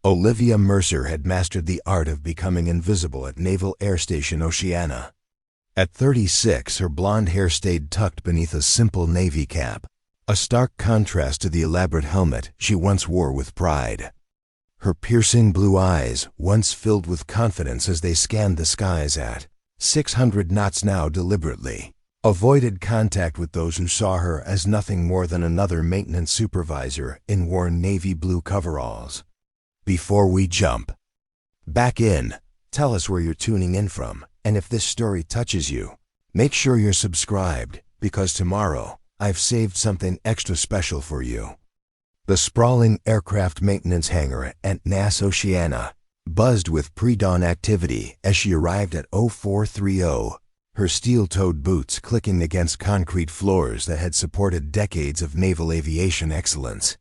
Olivia Mercer had mastered the art of becoming invisible at Naval Air Station Oceana. At 36, her blonde hair stayed tucked beneath a simple navy cap, a stark contrast to the elaborate helmet she once wore with pride. Her piercing blue eyes, once filled with confidence as they scanned the skies at 600 knots now, deliberately avoided contact with those who saw her as nothing more than another maintenance supervisor in worn navy blue coveralls. Before we jump back in, tell us where you're tuning in from, and if this story touches you, make sure you're subscribed, because tomorrow I've saved something extra special for you. The sprawling aircraft maintenance hangar at NAS Oceana buzzed with pre-dawn activity as she arrived at 0430, her steel-toed boots clicking against concrete floors that had supported decades of naval aviation excellence.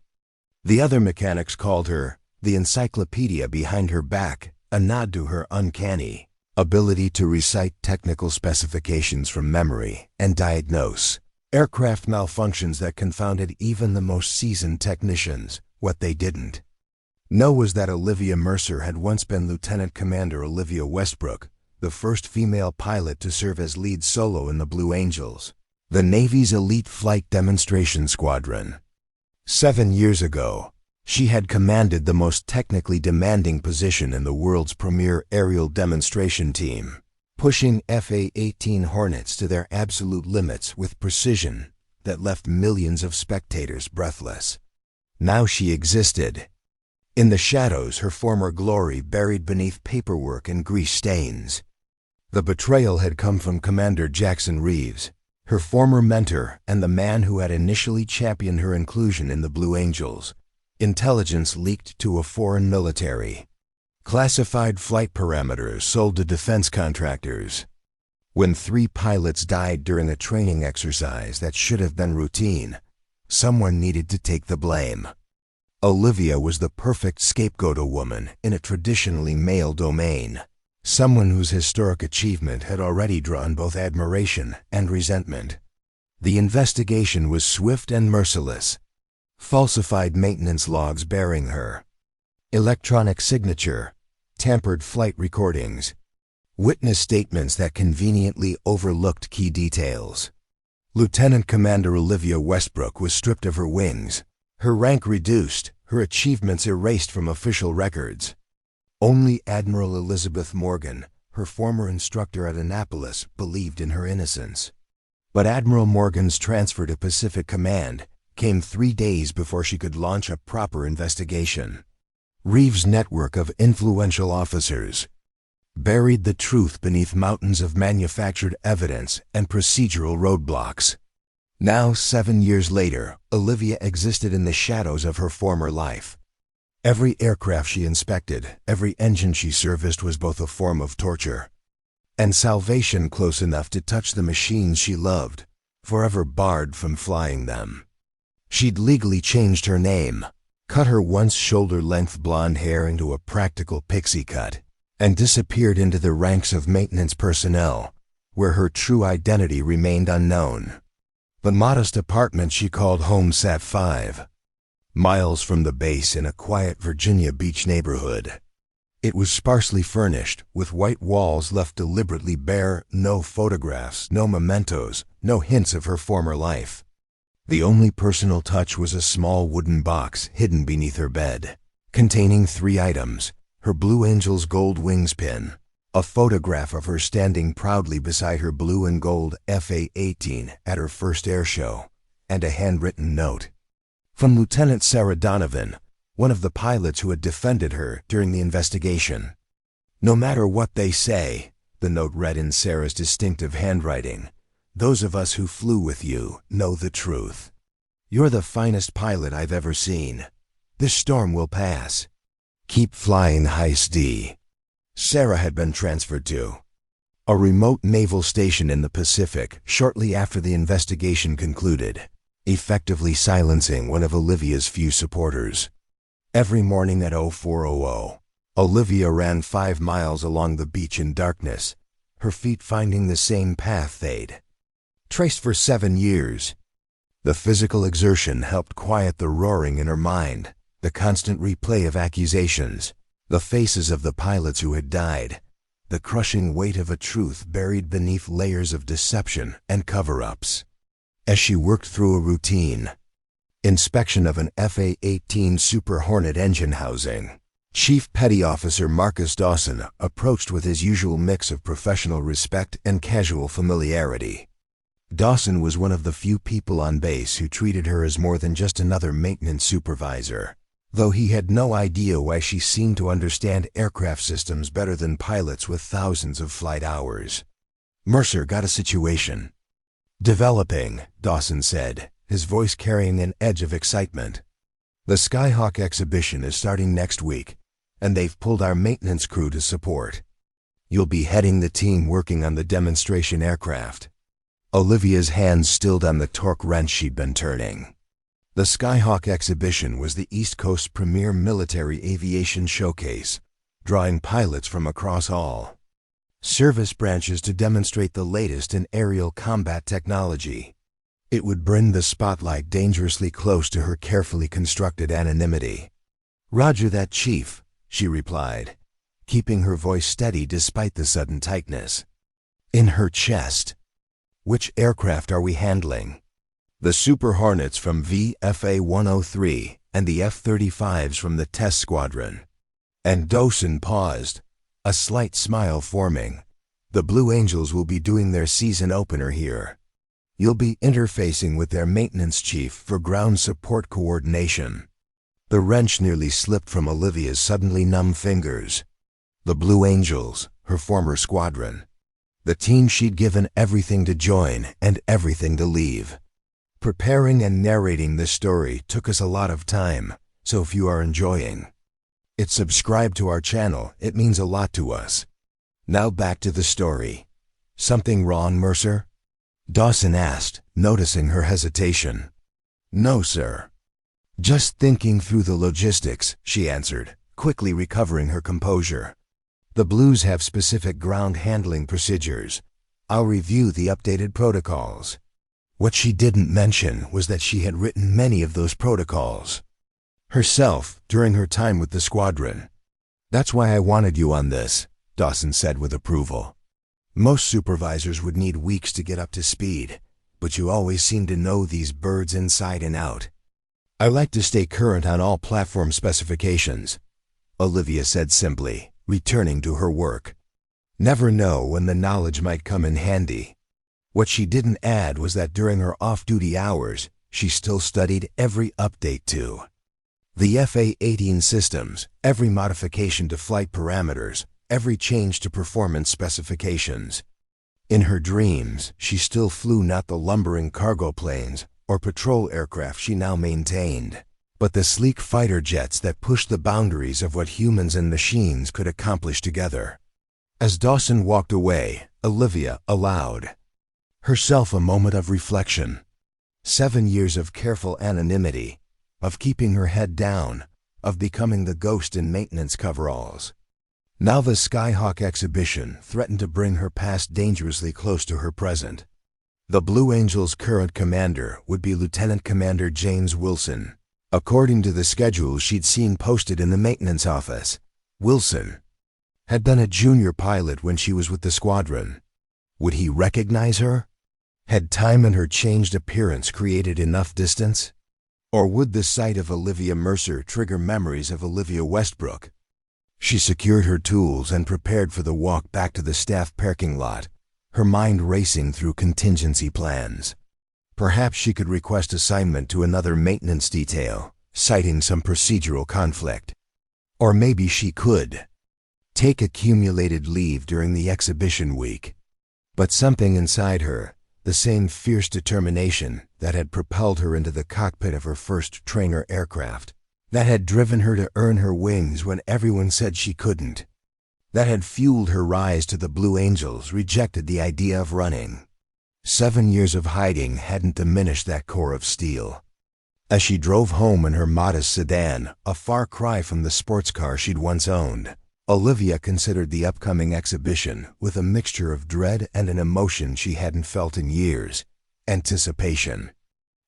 The other mechanics called her the Encyclopedia behind her back, a nod to her uncanny ability to recite technical specifications from memory and diagnose aircraft malfunctions that confounded even the most seasoned technicians. What they didn't know was that Olivia Mercer had once been Lieutenant Commander Olivia Westbrook, the first female pilot to serve as lead solo in the Blue Angels, the Navy's elite flight demonstration squadron. 7 years ago, she had commanded the most technically demanding position in the world's premier aerial demonstration team, pushing F/A-18 Hornets to their absolute limits with precision that left millions of spectators breathless. Now she existed in the shadows, her former glory buried beneath paperwork and grease stains. The betrayal had come from Commander Jackson Reeves, her former mentor and the man who had initially championed her inclusion in the Blue Angels. Intelligence leaked to a foreign military. Classified flight parameters sold to defense contractors. When 3 pilots died during a training exercise that should have been routine, someone needed to take the blame. Olivia was the perfect scapegoat woman in a traditionally male domain, someone whose historic achievement had already drawn both admiration and resentment. The investigation was swift and merciless. Falsified maintenance logs bearing her electronic signature, tampered flight recordings, witness statements that conveniently overlooked key details. Lieutenant Commander Olivia Westbrook was stripped of her wings, her rank reduced, her achievements erased from official records. Only Admiral Elizabeth Morgan, her former instructor at Annapolis, believed in her innocence. But Admiral Morgan's transfer to Pacific Command came 3 days before she could launch a proper investigation. Reeves' network of influential officers buried the truth beneath mountains of manufactured evidence and procedural roadblocks. Now, 7 years later, Olivia existed in the shadows of her former life. Every aircraft she inspected, every engine she serviced was both a form of torture and salvation close enough to touch the machines she loved, forever barred from flying them. She'd legally changed her name, cut her once shoulder-length blonde hair into a practical pixie cut, and disappeared into the ranks of maintenance personnel, where her true identity remained unknown. The modest apartment she called home sat 5 miles from the base in a quiet Virginia Beach neighborhood. It was sparsely furnished, with white walls left deliberately bare, no photographs, no mementos, no hints of her former life. The only personal touch was a small wooden box hidden beneath her bed, containing 3 items: her Blue Angels gold wings pin, a photograph of her standing proudly beside her blue and gold F/A-18 at her first air show, and a handwritten note from Lieutenant Sarah Donovan, one of the pilots who had defended her during the investigation. "No matter what they say," the note read in Sarah's distinctive handwriting, "those of us who flew with you know the truth. You're the finest pilot I've ever seen. This storm will pass. Keep flying high-D." Sarah had been transferred to a remote naval station in the Pacific shortly after the investigation concluded, effectively silencing one of Olivia's few supporters. Every morning at 0400, Olivia ran 5 miles along the beach in darkness, her feet finding the same path they'd traced for 7 years. The physical exertion helped quiet the roaring in her mind, The constant replay of accusations, the faces of the pilots who had died, the crushing weight of a truth buried beneath layers of deception and cover-ups. As she worked through a routine inspection of an FA-18 Super Hornet engine housing, Chief Petty Officer Marcus Dawson approached with his usual mix of professional respect and casual familiarity. Dawson was one of the few people on base who treated her as more than just another maintenance supervisor, though he had no idea why she seemed to understand aircraft systems better than pilots with thousands of flight hours. Mercer got a situation. "Developing," Dawson said, his voice carrying an edge of excitement. "The Skyhawk exhibition is starting next week, and they've pulled our maintenance crew to support. You'll be heading the team working on the demonstration aircraft." Olivia's hands stilled on the torque wrench she'd been turning. The Skyhawk exhibition was the East Coast's premier military aviation showcase, drawing pilots from across all service branches to demonstrate the latest in aerial combat technology. It would bring the spotlight dangerously close to her carefully constructed anonymity. "Roger that, Chief," she replied, keeping her voice steady despite the sudden tightness in her chest. "Which aircraft are we handling?" "The Super Hornets from VFA-103 and the F-35s from the test squadron." And Dawson paused, a slight smile forming. "The Blue Angels will be doing their season opener here. You'll be interfacing with their maintenance chief for ground support coordination." The wrench nearly slipped from Olivia's suddenly numb fingers. The Blue Angels, her former squadron. The team she'd given everything to join and everything to leave. Preparing and narrating this story took us a lot of time, so if you are enjoying it, subscribe to our channel. It means a lot to us. Now back to the story. "Something wrong, Mercer?" Dawson asked, noticing her hesitation. "No, sir. Just thinking through the logistics," she answered, quickly recovering her composure. "The Blues have specific ground handling procedures. I'll review the updated protocols." What she didn't mention was that she had written many of those protocols herself during her time with the squadron. "That's why I wanted you on this," Dawson said with approval. "Most supervisors would need weeks to get up to speed, but you always seem to know these birds inside and out." "I like to stay current on all platform specifications," Olivia said simply, returning to her work. "Never know when the knowledge might come in handy." What she didn't add was that during her off-duty hours, she still studied every update to the FA-18 systems, every modification to flight parameters, every change to performance specifications. In her dreams, she still flew not the lumbering cargo planes or patrol aircraft she now maintained, but the sleek fighter jets that pushed the boundaries of what humans and machines could accomplish together. As Dawson walked away, Olivia allowed herself a moment of reflection. 7 years of careful anonymity, of keeping her head down, of becoming the ghost in maintenance coveralls. Now the Skyhawk exhibition threatened to bring her past dangerously close to her present. The Blue Angels' current commander would be Lieutenant Commander James Wilson. According to the schedule she'd seen posted in the maintenance office, Wilson had been a junior pilot when she was with the squadron. Would he recognize her? Had time and her changed appearance created enough distance? Or would the sight of Olivia Mercer trigger memories of Olivia Westbrook? She secured her tools and prepared for the walk back to the staff parking lot, her mind racing through contingency plans. Perhaps she could request assignment to another maintenance detail, citing some procedural conflict. Or maybe she could take accumulated leave during the exhibition week. But something inside her, the same fierce determination that had propelled her into the cockpit of her first trainer aircraft, that had driven her to earn her wings when everyone said she couldn't, that had fueled her rise to the Blue Angels, rejected the idea of running. 7 years of hiding hadn't diminished that core of steel. As she drove home in her modest sedan, a far cry from the sports car she'd once owned, Olivia considered the upcoming exhibition with a mixture of dread and an emotion she hadn't felt in years: anticipation.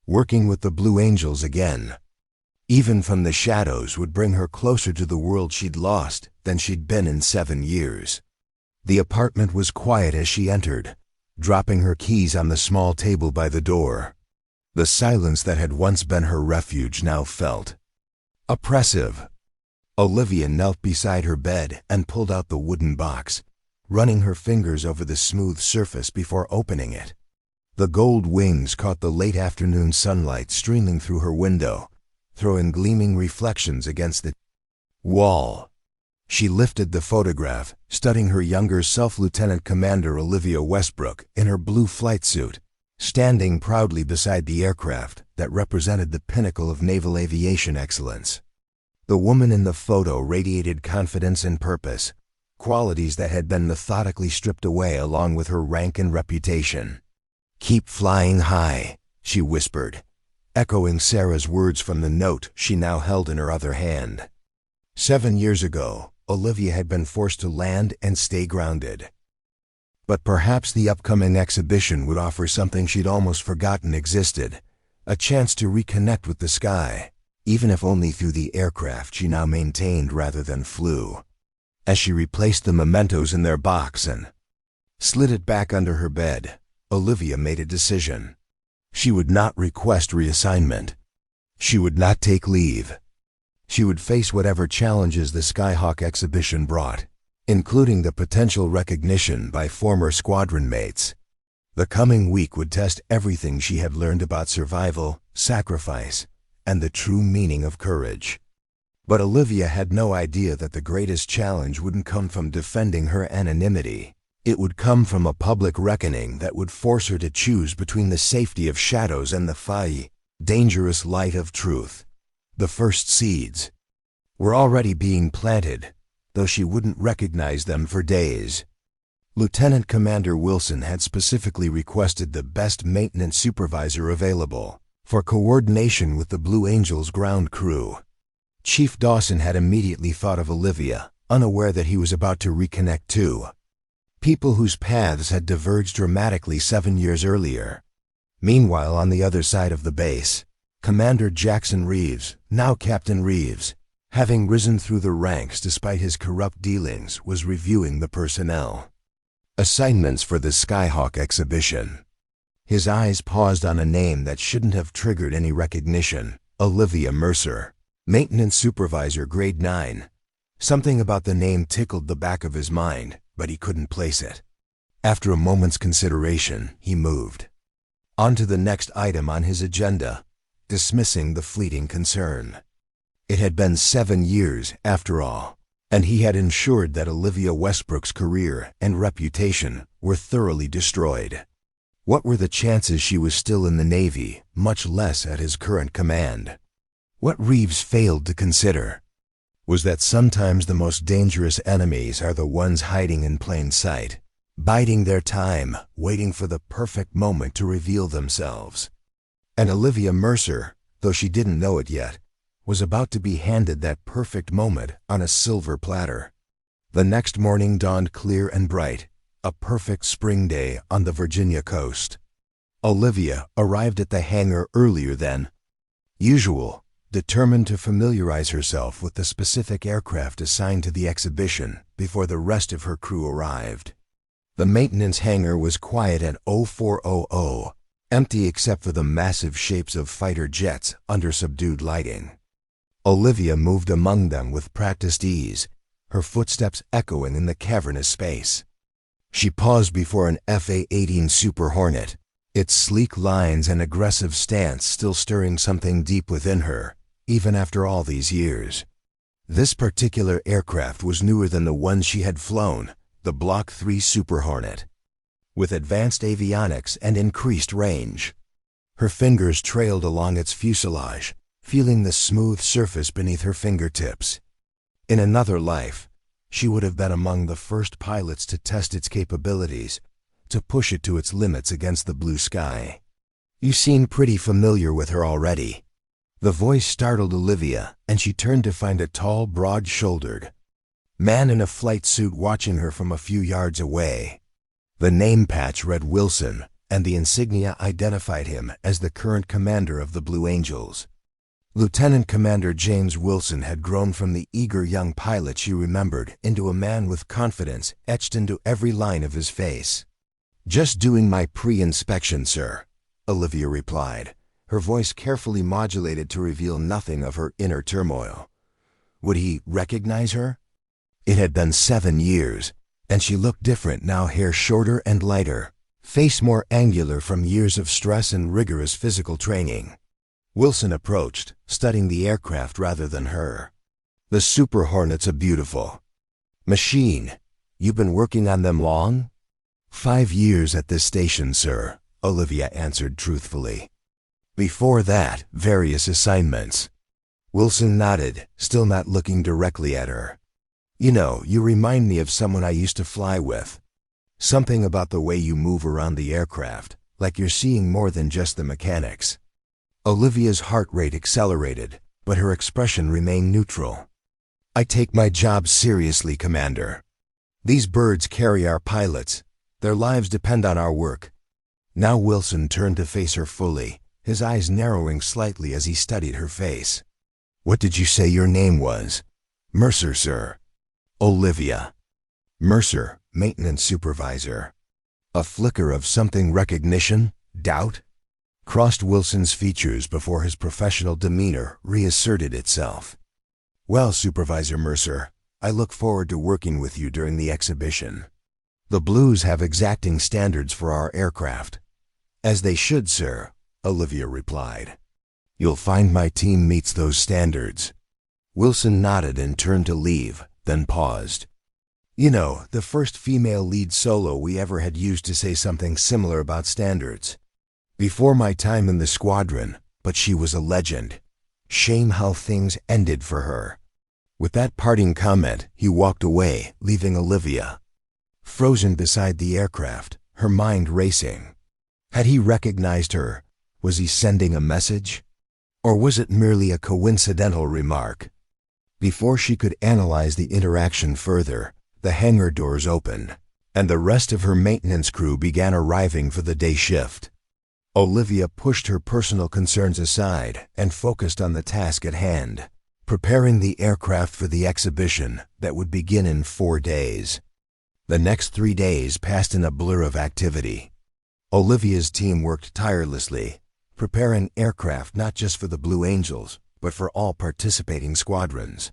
Working with the Blue Angels again. Even from the shadows would bring her closer to the world she'd lost than she'd been in 7 years. The apartment was quiet as she entered, dropping her keys on the small table by the door. The silence that had once been her refuge now felt oppressive. Olivia knelt beside her bed and pulled out the wooden box, running her fingers over the smooth surface before opening it. The gold wings caught the late afternoon sunlight streaming through her window, throwing gleaming reflections against the wall. She lifted the photograph, studying her younger self, Lieutenant Commander Olivia Westbrook in her blue flight suit, standing proudly beside the aircraft that represented the pinnacle of naval aviation excellence. The woman in the photo radiated confidence and purpose, qualities that had been methodically stripped away along with her rank and reputation. "Keep flying high," she whispered, echoing Sarah's words from the note she now held in her other hand. 7 years ago, Olivia had been forced to land and stay grounded. But perhaps the upcoming exhibition would offer something she'd almost forgotten existed, a chance to reconnect with the sky, even if only through the aircraft she now maintained rather than flew. As she replaced the mementos in their box and slid it back under her bed, Olivia made a decision. She would not request reassignment. She would not take leave. She would face whatever challenges the Skyhawk exhibition brought, including the potential recognition by former squadron mates. The coming week would test everything she had learned about survival, sacrifice, and the true meaning of courage. But Olivia had no idea that the greatest challenge wouldn't come from defending her anonymity. It would come from a public reckoning that would force her to choose between the safety of shadows and the dangerous light of truth. The first seeds were already being planted, though she wouldn't recognize them for days. Lieutenant Commander Wilson had specifically requested the best maintenance supervisor available for coordination with the Blue Angels ground crew. Chief Dawson had immediately thought of Olivia, unaware that he was about to reconnect two people whose paths had diverged dramatically 7 years earlier. Meanwhile, on the other side of the base, Commander Jackson Reeves, now Captain Reeves, having risen through the ranks despite his corrupt dealings, was reviewing the personnel assignments for the Skyhawk exhibition. His eyes paused on a name that shouldn't have triggered any recognition: Olivia Mercer, Maintenance Supervisor Grade 9. Something about the name tickled the back of his mind, but he couldn't place it. After a moment's consideration, he moved on to the next item on his agenda, dismissing the fleeting concern. It had been 7 years, after all, and he had ensured that Olivia Westbrook's career and reputation were thoroughly destroyed. What were the chances she was still in the Navy, much less at his current command? What Reeves failed to consider was that sometimes the most dangerous enemies are the ones hiding in plain sight, biding their time, waiting for the perfect moment to reveal themselves. And Olivia Mercer, though she didn't know it yet, was about to be handed that perfect moment on a silver platter. The next morning dawned clear and bright, a perfect spring day on the Virginia coast. Olivia arrived at the hangar earlier than usual, determined to familiarize herself with the specific aircraft assigned to the exhibition before the rest of her crew arrived. The maintenance hangar was quiet at 0400, empty except for the massive shapes of fighter jets under subdued lighting. Olivia moved among them with practiced ease, her footsteps echoing in the cavernous space. She paused before an FA-18 Super Hornet, its sleek lines and aggressive stance still stirring something deep within her, even after all these years. This particular aircraft was newer than the ones she had flown, the Block 3 Super Hornet, with advanced avionics and increased range. Her fingers trailed along its fuselage, feeling the smooth surface beneath her fingertips. In another life, she would have been among the first pilots to test its capabilities, to push it to its limits against the blue sky. "You seem pretty familiar with her already." The voice startled Olivia, and she turned to find a tall, broad-shouldered man in a flight suit watching her from a few yards away. The name patch read Wilson, and the insignia identified him as the current commander of the Blue Angels. Lieutenant Commander James Wilson had grown from the eager young pilot she remembered into a man with confidence etched into every line of his face. "Just doing my pre-inspection, sir," Olivia replied, her voice carefully modulated to reveal nothing of her inner turmoil. Would he recognize her? It had been 7 years, and she looked different now, hair shorter and lighter, face more angular from years of stress and rigorous physical training. Wilson approached, studying the aircraft rather than her. "The Super Hornet's a beautiful machine. You've been working on them long?" "5 years at this station, sir," Olivia answered truthfully. "Before that, various assignments." Wilson nodded, still not looking directly at her. "You know, you remind me of someone I used to fly with. Something about the way you move around the aircraft, like you're seeing more than just the mechanics." Olivia's heart rate accelerated, but her expression remained neutral. "I take my job seriously, Commander. These birds carry our pilots. Their lives depend on our work." Now Wilson turned to face her fully, his eyes narrowing slightly as he studied her face. "What did you say your name was?" "Mercer, sir." "Olivia Mercer, maintenance supervisor." A flicker of something recognition, doubt, crossed Wilson's features before his professional demeanor reasserted itself. "Well, Supervisor Mercer, I look forward to working with you during the exhibition. The Blues have exacting standards for our aircraft." "As they should, sir," Olivia replied. "You'll find my team meets those standards." Wilson nodded and turned to leave, then paused. "You know, the first female lead solo we ever had used to say something similar about standards. Before my time in the squadron, but she was a legend. Shame how things ended for her." With that parting comment, he walked away, leaving Olivia frozen beside the aircraft, her mind racing. Had he recognized her? Was he sending a message? Or was it merely a coincidental remark? Before she could analyze the interaction further, the hangar doors opened, and the rest of her maintenance crew began arriving for the day shift. Olivia pushed her personal concerns aside and focused on the task at hand, preparing the aircraft for the exhibition that would begin in 4 days. The next 3 days passed in a blur of activity. Olivia's team worked tirelessly, preparing aircraft not just for the Blue Angels, but for all participating squadrons.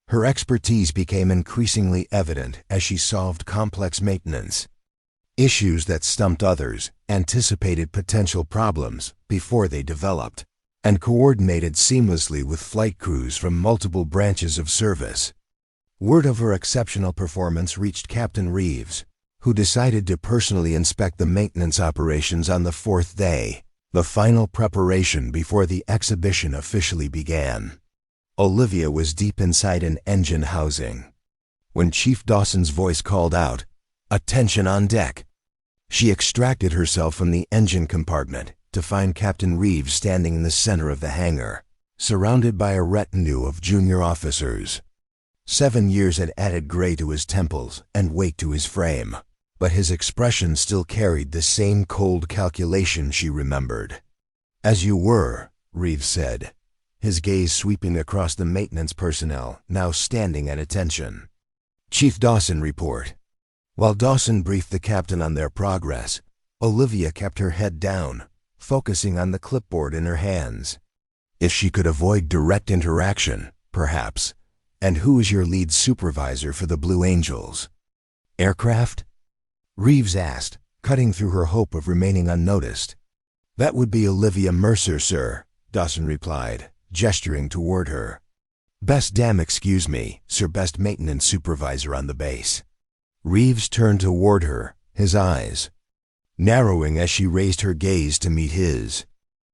Her expertise became increasingly evident as she solved complex maintenance issues that stumped others, anticipated potential problems before they developed, and coordinated seamlessly with flight crews from multiple branches of service. Word of her exceptional performance reached Captain Reeves, who decided to personally inspect the maintenance operations on the 4th day, the final preparation before the exhibition officially began. Olivia was deep inside an engine housing when Chief Dawson's voice called out, "Attention on deck." She extracted herself from the engine compartment to find Captain Reeves standing in the center of the hangar, surrounded by a retinue of junior officers. 7 years had added gray to his temples and weight to his frame, but his expression still carried the same cold calculation she remembered. "As you were," Reeves said, his gaze sweeping across the maintenance personnel now standing at attention. "Chief Dawson report." While Dawson briefed the captain on their progress, Olivia kept her head down, focusing on the clipboard in her hands. If she could avoid direct interaction, perhaps. "And who is your lead supervisor for the Blue Angels?" "Aircraft?" Reeves asked, cutting through her hope of remaining unnoticed. "That would be Olivia Mercer, sir," Dawson replied, gesturing toward her. "Best damn excuse me, sir, best maintenance supervisor on the base." Reeves turned toward her, his eyes narrowing as she raised her gaze to meet his.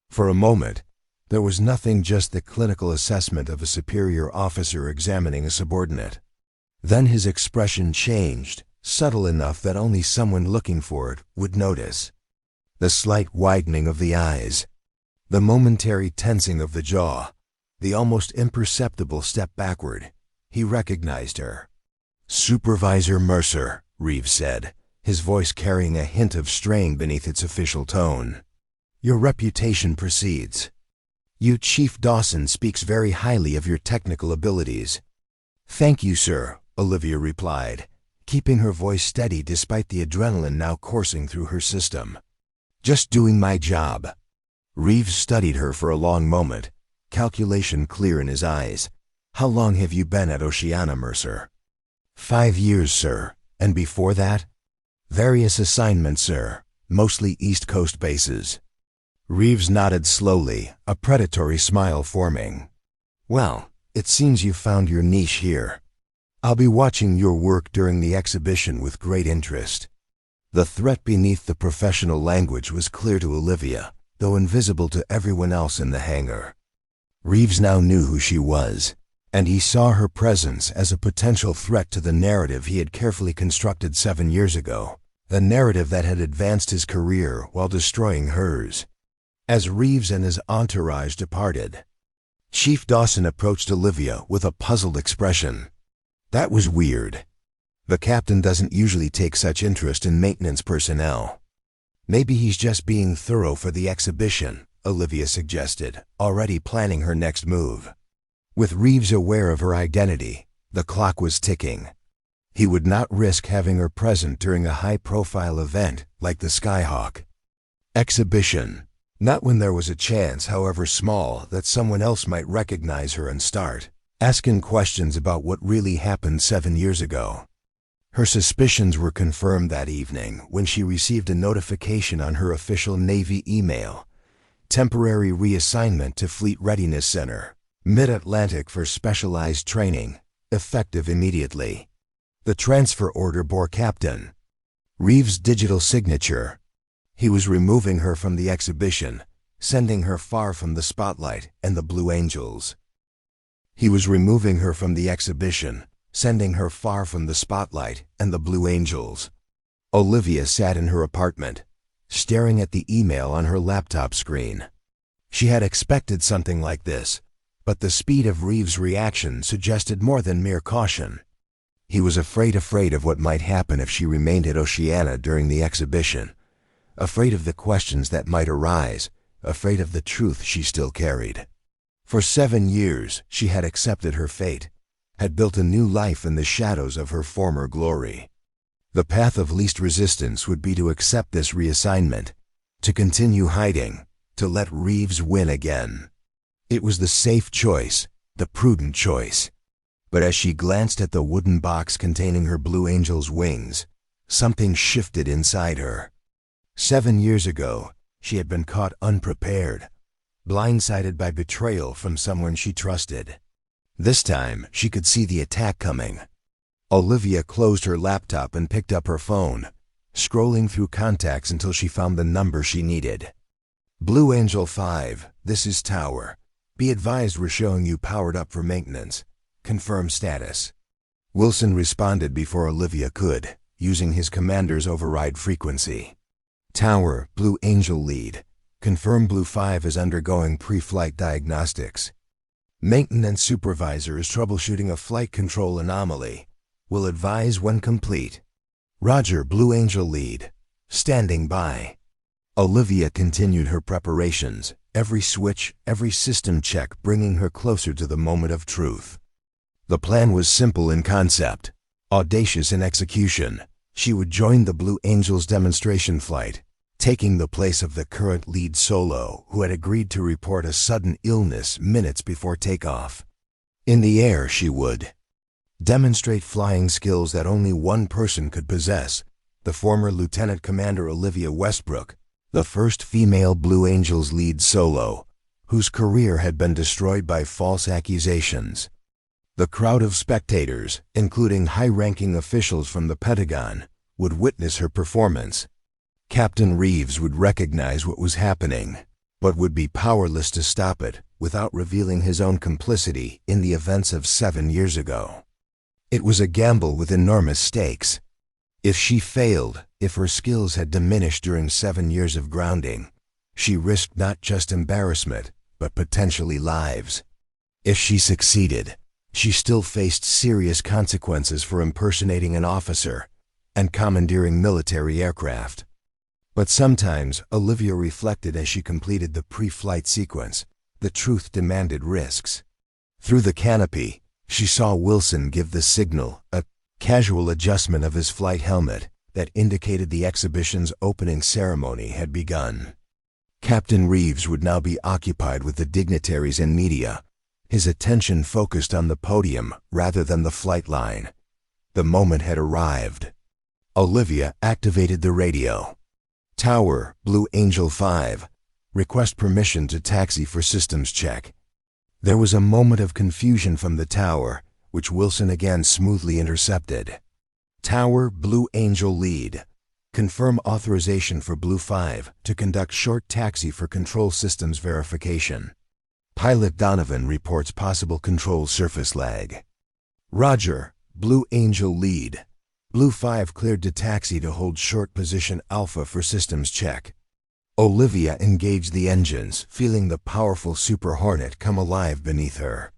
For a moment, there was nothing, just the clinical assessment of a superior officer examining a subordinate. Then his expression changed, subtle enough that only someone looking for it would notice. The slight widening of the eyes, the momentary tensing of the jaw, the almost imperceptible step backward. He recognized her. "Supervisor Mercer," Reeves said, his voice carrying a hint of strain beneath its official tone. "Your reputation precedes." Chief Dawson speaks very highly of your technical abilities." "Thank you, sir," Olivia replied, keeping her voice steady despite the adrenaline now coursing through her system. "Just doing my job." Reeves studied her for a long moment, calculation clear in his eyes. "How long have you been at Oceana, Mercer?" 5 years, sir. And before that? "Various assignments, sir, mostly East Coast bases." Reeves nodded slowly, a predatory smile forming. "Well, it seems you found your niche here. I'll be watching your work during the exhibition with great interest." The threat beneath the professional language was clear to Olivia, though invisible to everyone else in the hangar. Reeves now knew who she was, and he saw her presence as a potential threat to the narrative he had carefully constructed 7 years ago, a narrative that had advanced his career while destroying hers. As Reeves and his entourage departed, Chief Dawson approached Olivia with a puzzled expression. "That was weird. The captain doesn't usually take such interest in maintenance personnel." "Maybe he's just being thorough for the exhibition," Olivia suggested, already planning her next move. With Reeves aware of her identity, the clock was ticking. He would not risk having her present during a high-profile event like the Skyhawk exhibition, not when there was a chance, however small, that someone else might recognize her and start asking questions about what really happened 7 years ago. Her suspicions were confirmed that evening when she received a notification on her official Navy email. Temporary reassignment to Fleet Readiness Center, Mid-Atlantic for specialized training, effective immediately. The transfer order bore Captain Reeves' digital signature. He was removing her from the exhibition, sending her far from the spotlight and the Blue Angels. He was removing her from the exhibition, sending her far from the spotlight and the Blue Angels. Olivia sat in her apartment, staring at the email on her laptop screen. She had expected something like this, but the speed of Reeves' reaction suggested more than mere caution. He was afraid of what might happen if she remained at Oceana during the exhibition, afraid of the questions that might arise, afraid of the truth she still carried. For 7 years, she had accepted her fate, had built a new life in the shadows of her former glory. The path of least resistance would be to accept this reassignment, to continue hiding, to let Reeves win again. It was the safe choice, the prudent choice. But as she glanced at the wooden box containing her Blue Angel's wings, something shifted inside her. 7 years ago, she had been caught unprepared, blindsided by betrayal from someone she trusted. This time, she could see the attack coming. Olivia closed her laptop and picked up her phone, scrolling through contacts until she found the number she needed. "Blue Angel 5, this is Tower. Be advised we're showing you powered up for maintenance. Confirm status." Wilson responded before Olivia could, using his commander's override frequency. "Tower, Blue Angel lead. Confirm Blue 5 is undergoing pre-flight diagnostics. Maintenance supervisor is troubleshooting a flight control anomaly. Will advise when complete." "Roger, Blue Angel lead. Standing by." Olivia continued her preparations, every switch, every system check bringing her closer to the moment of truth. The plan was simple in concept, audacious in execution. She would join the Blue Angels demonstration flight, taking the place of the current lead solo who had agreed to report a sudden illness minutes before takeoff. In the air, she would demonstrate flying skills that only one person could possess, the former Lieutenant Commander Olivia Westbrook, the first female Blue Angels lead solo, whose career had been destroyed by false accusations. The crowd of spectators, including high-ranking officials from the Pentagon, would witness her performance. Captain Reeves would recognize what was happening, but would be powerless to stop it without revealing his own complicity in the events of 7 years ago. It was a gamble with enormous stakes. If she failed, if her skills had diminished during 7 years of grounding, she risked not just embarrassment, but potentially lives. If she succeeded, she still faced serious consequences for impersonating an officer and commandeering military aircraft. But sometimes, Olivia reflected as she completed the pre-flight sequence, The truth demanded risks. Through the canopy, she saw Wilson give the signal, a casual adjustment of his flight helmet that indicated the exhibition's opening ceremony had begun. Captain Reeves would now be occupied with the dignitaries and media, his attention focused on the podium rather than the flight line. The moment had arrived. Olivia activated the radio. Tower, Blue Angel 5. Request permission to taxi for systems check. There was a moment of confusion from the tower, which Wilson again smoothly intercepted. Tower, Blue Angel lead. Confirm authorization for Blue 5 to conduct short taxi for control systems verification. Pilot Donovan reports possible control surface lag. Roger, Blue Angel lead. Blue 5 cleared to taxi to hold short position Alpha for systems check. Olivia engaged the engines, feeling the powerful Super Hornet come alive beneath her.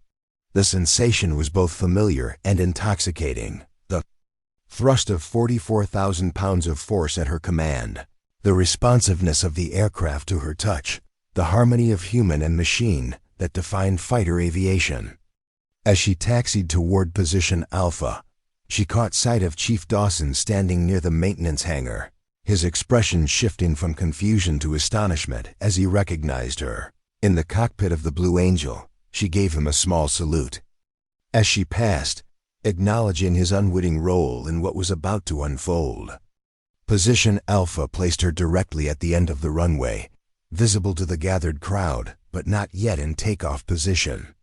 The sensation was both familiar and intoxicating. The thrust of 44,000 pounds of force at her command, the responsiveness of the aircraft to her touch, the harmony of human and machine that defined fighter aviation. As she taxied toward position Alpha, she caught sight of Chief Dawson standing near the maintenance hangar, his expression shifting from confusion to astonishment as he recognized her. In the cockpit of the Blue Angel, she gave him a small salute. As she passed, acknowledging his unwitting role in what was about to unfold. Position Alpha placed her directly at the end of the runway, visible to the gathered crowd, but not yet in takeoff position.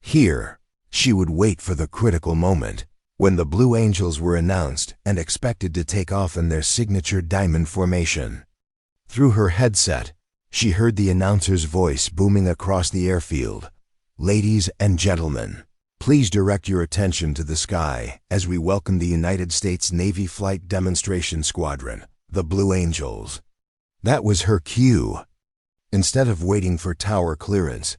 Here, she would wait for the critical moment, when the Blue Angels were announced and expected to take off in their signature diamond formation. Through her headset, she heard the announcer's voice booming across the airfield. "Ladies and gentlemen, please direct your attention to the sky as we welcome the United States Navy Flight Demonstration Squadron, the Blue Angels." That was her cue. Instead of waiting for tower clearance,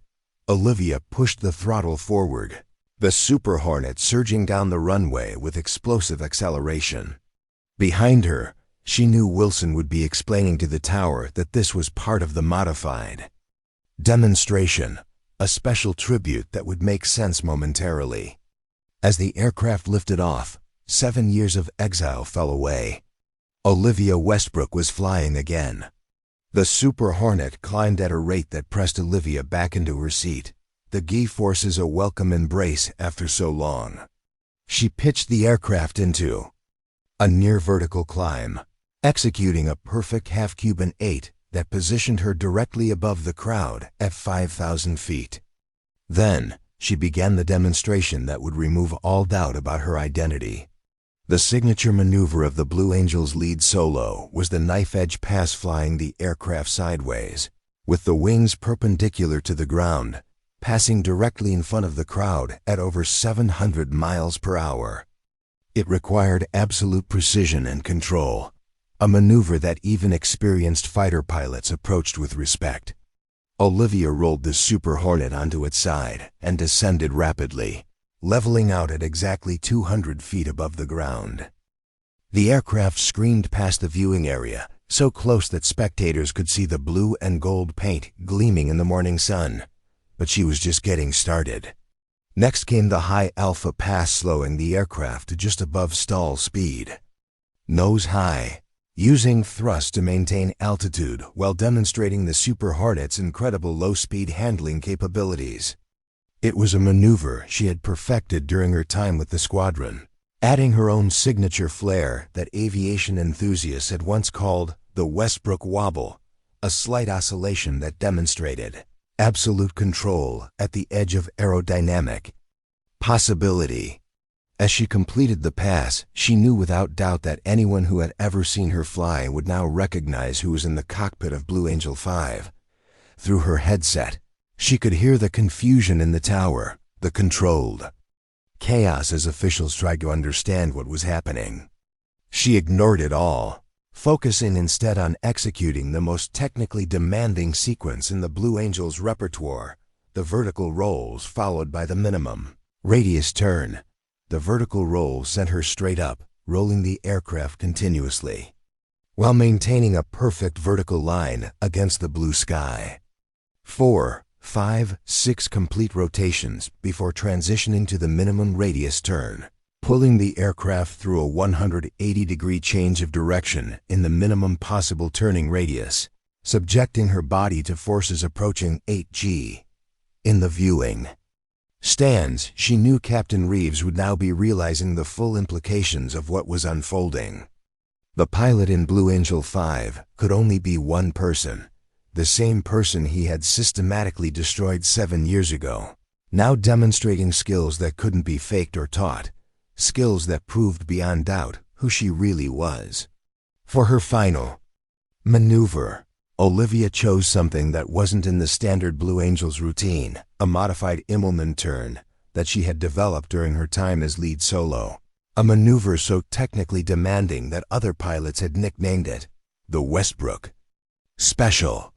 Olivia pushed the throttle forward, the Super Hornet surging down the runway with explosive acceleration. Behind her, she knew Wilson would be explaining to the tower that this was part of the modified demonstration, a special tribute that would make sense momentarily. As the aircraft lifted off, 7 years of exile fell away. Olivia Westbrook was flying again. The Super Hornet climbed at a rate that pressed Olivia back into her seat, the G-forces a welcome embrace after so long. She pitched the aircraft into a near-vertical climb, executing a perfect half-Cuban 8 that positioned her directly above the crowd at 5,000 feet. Then, she began the demonstration that would remove all doubt about her identity. The signature maneuver of the Blue Angels' lead solo was the knife-edge pass flying the aircraft sideways, with the wings perpendicular to the ground, passing directly in front of the crowd at over 700 miles per hour. It required absolute precision and control, a maneuver that even experienced fighter pilots approached with respect. Olivia rolled the Super Hornet onto its side and descended rapidly, leveling out at exactly 200 feet above the ground. The aircraft screamed past the viewing area, so close that spectators could see the blue and gold paint gleaming in the morning sun. But she was just getting started. Next came the high Alpha pass, slowing the aircraft to just above stall speed. Nose high, using thrust to maintain altitude while demonstrating the Super Hornet's incredible low-speed handling capabilities. It was a maneuver she had perfected during her time with the squadron, adding her own signature flair that aviation enthusiasts had once called the Westbrook Wobble, a slight oscillation that demonstrated absolute control at the edge of aerodynamic possibility. As she completed the pass, she knew without doubt that anyone who had ever seen her fly would now recognize who was in the cockpit of Blue Angel 5. Through her headset, she could hear the confusion in the tower, the controlled chaos as officials tried to understand what was happening. She ignored it all, focusing instead on executing the most technically demanding sequence in the Blue Angel's repertoire, the vertical rolls followed by the minimum radius turn. The vertical roll sent her straight up, rolling the aircraft continuously, while maintaining a perfect vertical line against the blue sky. 4, 5, 6 complete rotations before transitioning to the minimum radius turn, pulling the aircraft through a 180-degree change of direction in the minimum possible turning radius, subjecting her body to forces approaching 8G. In the viewing stands, she knew Captain Reeves would now be realizing the full implications of what was unfolding. The pilot in Blue Angel 5 could only be one person, the same person he had systematically destroyed 7 years ago, now demonstrating skills that couldn't be faked or taught, skills that proved beyond doubt who she really was. For her final maneuver, Olivia chose something that wasn't in the standard Blue Angels routine, a modified Immelman turn that she had developed during her time as lead solo. A maneuver so technically demanding that other pilots had nicknamed it the Westbrook Special.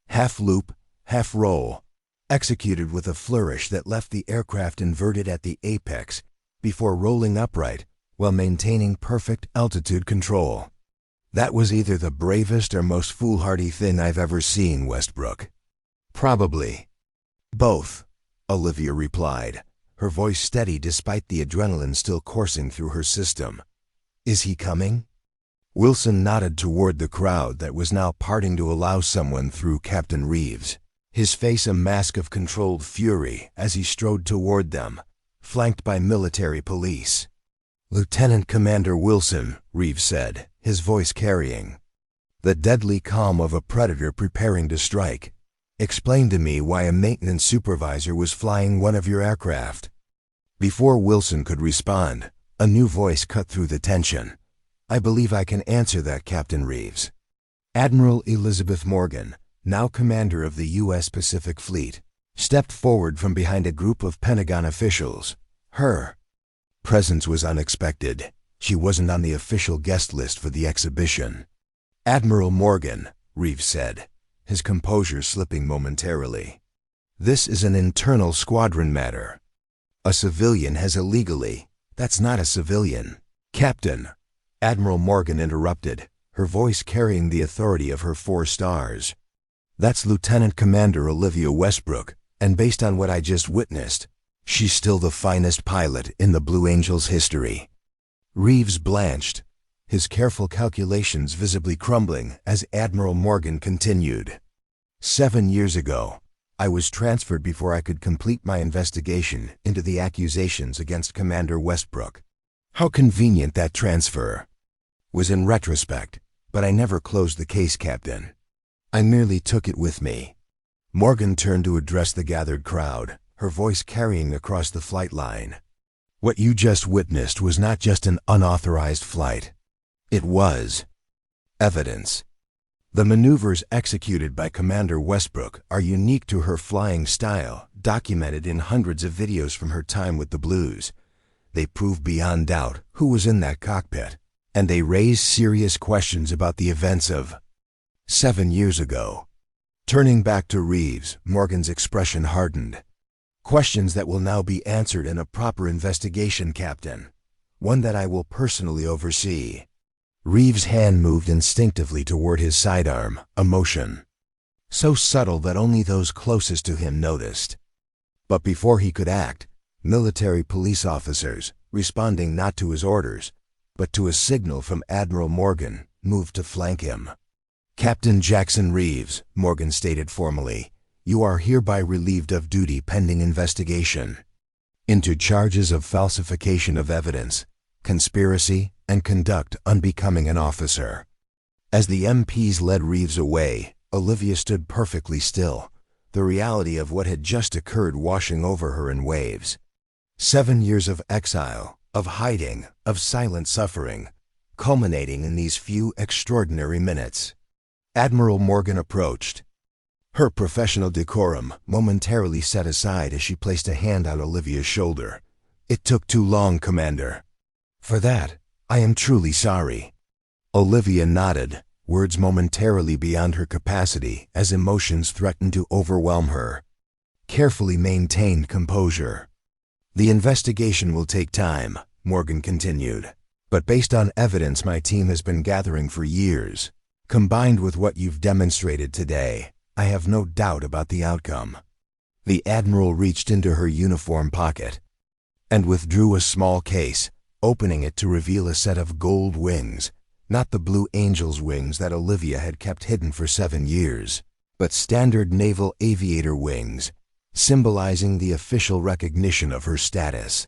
Half loop, half roll, executed with a flourish that left the aircraft inverted at the apex before rolling upright while maintaining perfect altitude control. That was either the bravest or most foolhardy thing I've ever seen, Westbrook. Probably both, Olivia replied, her voice steady despite the adrenaline still coursing through her system. Is he coming? Wilson nodded toward the crowd that was now parting to allow someone through Captain Reeves, his face a mask of controlled fury as he strode toward them, flanked by military police. Lieutenant Commander Wilson, Reeves said, his voice carrying the deadly calm of a predator preparing to strike. Explain to me why a maintenance supervisor was flying one of your aircraft. Before Wilson could respond, a new voice cut through the tension. I believe I can answer that, Captain Reeves. Admiral Elizabeth Morgan, now commander of the U.S. Pacific Fleet, stepped forward from behind a group of Pentagon officials. Her presence was unexpected. She wasn't on the official guest list for the exhibition. Admiral Morgan, Reeves said, his composure slipping momentarily. This is an internal squadron matter. A civilian has illegally. That's not a civilian. Captain, Admiral Morgan interrupted, her voice carrying the authority of her 4 stars. That's Lieutenant Commander Olivia Westbrook, and based on what I just witnessed, she's still the finest pilot in the Blue Angels' history. Reeves blanched, his careful calculations visibly crumbling as Admiral Morgan continued. 7 years ago, I was transferred before I could complete my investigation into the accusations against Commander Westbrook. How convenient that transfer was in retrospect, but I never closed the case, Captain. I merely took it with me. Morgan turned to address the gathered crowd, her voice carrying across the flight line. What you just witnessed was not just an unauthorized flight. It was evidence. The maneuvers executed by Commander Westbrook are unique to her flying style, documented in hundreds of videos from her time with the Blues. They prove beyond doubt who was in that cockpit, and they raise serious questions about the events of 7 years ago. Turning back to Reeves, Morgan's expression hardened. Questions that will now be answered in a proper investigation, Captain. One that I will personally oversee. Reeves' hand moved instinctively toward his sidearm, a motion so subtle that only those closest to him noticed. But before he could act, military police officers, responding not to his orders, but to a signal from Admiral Morgan, moved to flank him. Captain Jackson Reeves, Morgan stated formally, you are hereby relieved of duty pending investigation into charges of falsification of evidence, conspiracy, and conduct unbecoming an officer. As the MPs led Reeves away, Olivia stood perfectly still, the reality of what had just occurred washing over her in waves. 7 years of exile, of hiding, of silent suffering, culminating in these few extraordinary minutes. Admiral Morgan approached, her professional decorum momentarily set aside as she placed a hand on Olivia's shoulder. It took too long, Commander. For that, I am truly sorry. Olivia nodded, words momentarily beyond her capacity as emotions threatened to overwhelm her. Carefully maintained composure. The investigation will take time, Morgan continued, but based on evidence my team has been gathering for years, combined with what you've demonstrated today, I have no doubt about the outcome. The Admiral reached into her uniform pocket and withdrew a small case, opening it to reveal a set of gold wings, not the Blue Angel's wings that Olivia had kept hidden for 7 years, but standard naval aviator wings, symbolizing the official recognition of her status.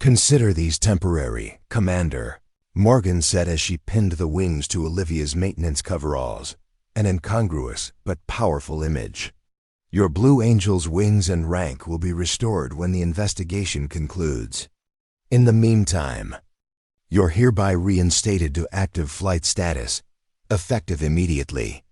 "Consider these temporary, Commander," Morgan said as she pinned the wings to Olivia's maintenance coveralls, an incongruous but powerful image. "Your Blue Angel's wings and rank will be restored when the investigation concludes. In the meantime, you're hereby reinstated to active flight status, effective immediately."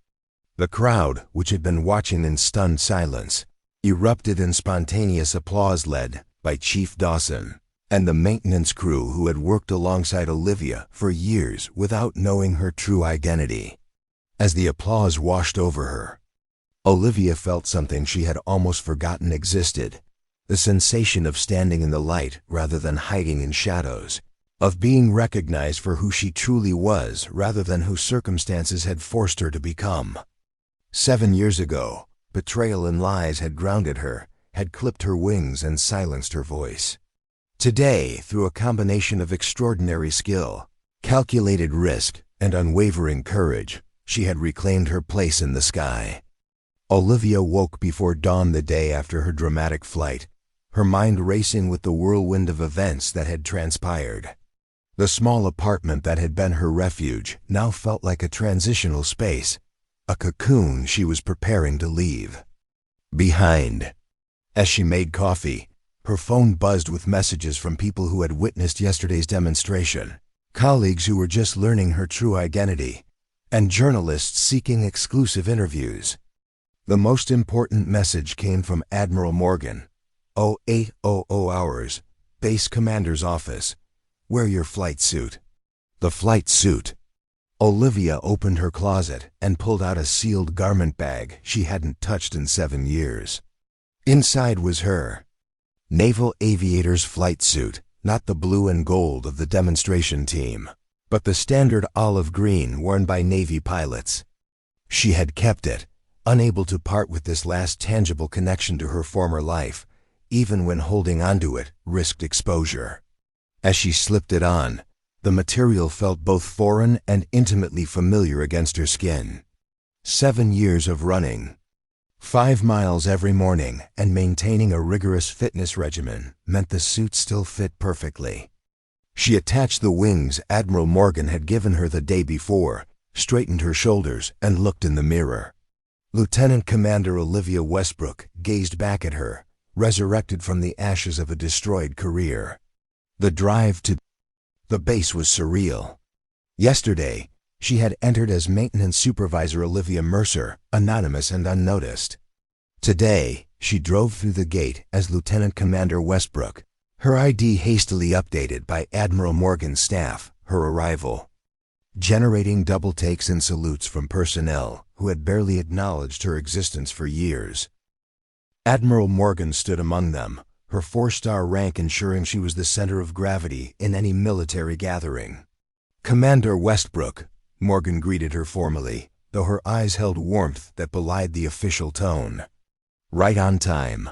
The crowd, which had been watching in stunned silence, erupted in spontaneous applause led by Chief Dawson and the maintenance crew who had worked alongside Olivia for years without knowing her true identity. As the applause washed over her, Olivia felt something she had almost forgotten existed, the sensation of standing in the light rather than hiding in shadows, of being recognized for who she truly was rather than who circumstances had forced her to become. 7 years ago, betrayal and lies had grounded her, had clipped her wings and silenced her voice. Today, through a combination of extraordinary skill, calculated risk, and unwavering courage, she had reclaimed her place in the sky. Olivia woke before dawn the day after her dramatic flight, her mind racing with the whirlwind of events that had transpired. The small apartment that had been her refuge now felt like a transitional space, a cocoon she was preparing to leave behind. As she made coffee, her phone buzzed with messages from people who had witnessed yesterday's demonstration, colleagues who were just learning her true identity, and journalists seeking exclusive interviews. The most important message came from Admiral Morgan, 0800 hours, Base Commander's office. "Wear your flight suit." The flight suit. Olivia opened her closet and pulled out a sealed garment bag she hadn't touched in 7 years. Inside was her naval aviator's flight suit, not the blue and gold of the demonstration team, but the standard olive green worn by Navy pilots. She had kept it, unable to part with this last tangible connection to her former life, even when holding onto it risked exposure. As she slipped it on, the material felt both foreign and intimately familiar against her skin. 7 years of running, 5 miles every morning, and maintaining a rigorous fitness regimen meant the suit still fit perfectly. She attached the wings Admiral Morgan had given her the day before, straightened her shoulders, and looked in the mirror. Lieutenant Commander Olivia Westbrook gazed back at her, resurrected from the ashes of a destroyed career. The drive to the base was surreal. Yesterday, she had entered as maintenance supervisor Olivia Mercer, anonymous and unnoticed. Today, she drove through the gate as Lieutenant Commander Westbrook, her ID hastily updated by Admiral Morgan's staff, her arrival, generating double takes and salutes from personnel who had barely acknowledged her existence for years. Admiral Morgan stood among them, her 4-star rank ensuring she was the center of gravity in any military gathering. "Commander Westbrook," Morgan greeted her formally, though her eyes held warmth that belied the official tone. "Right on time."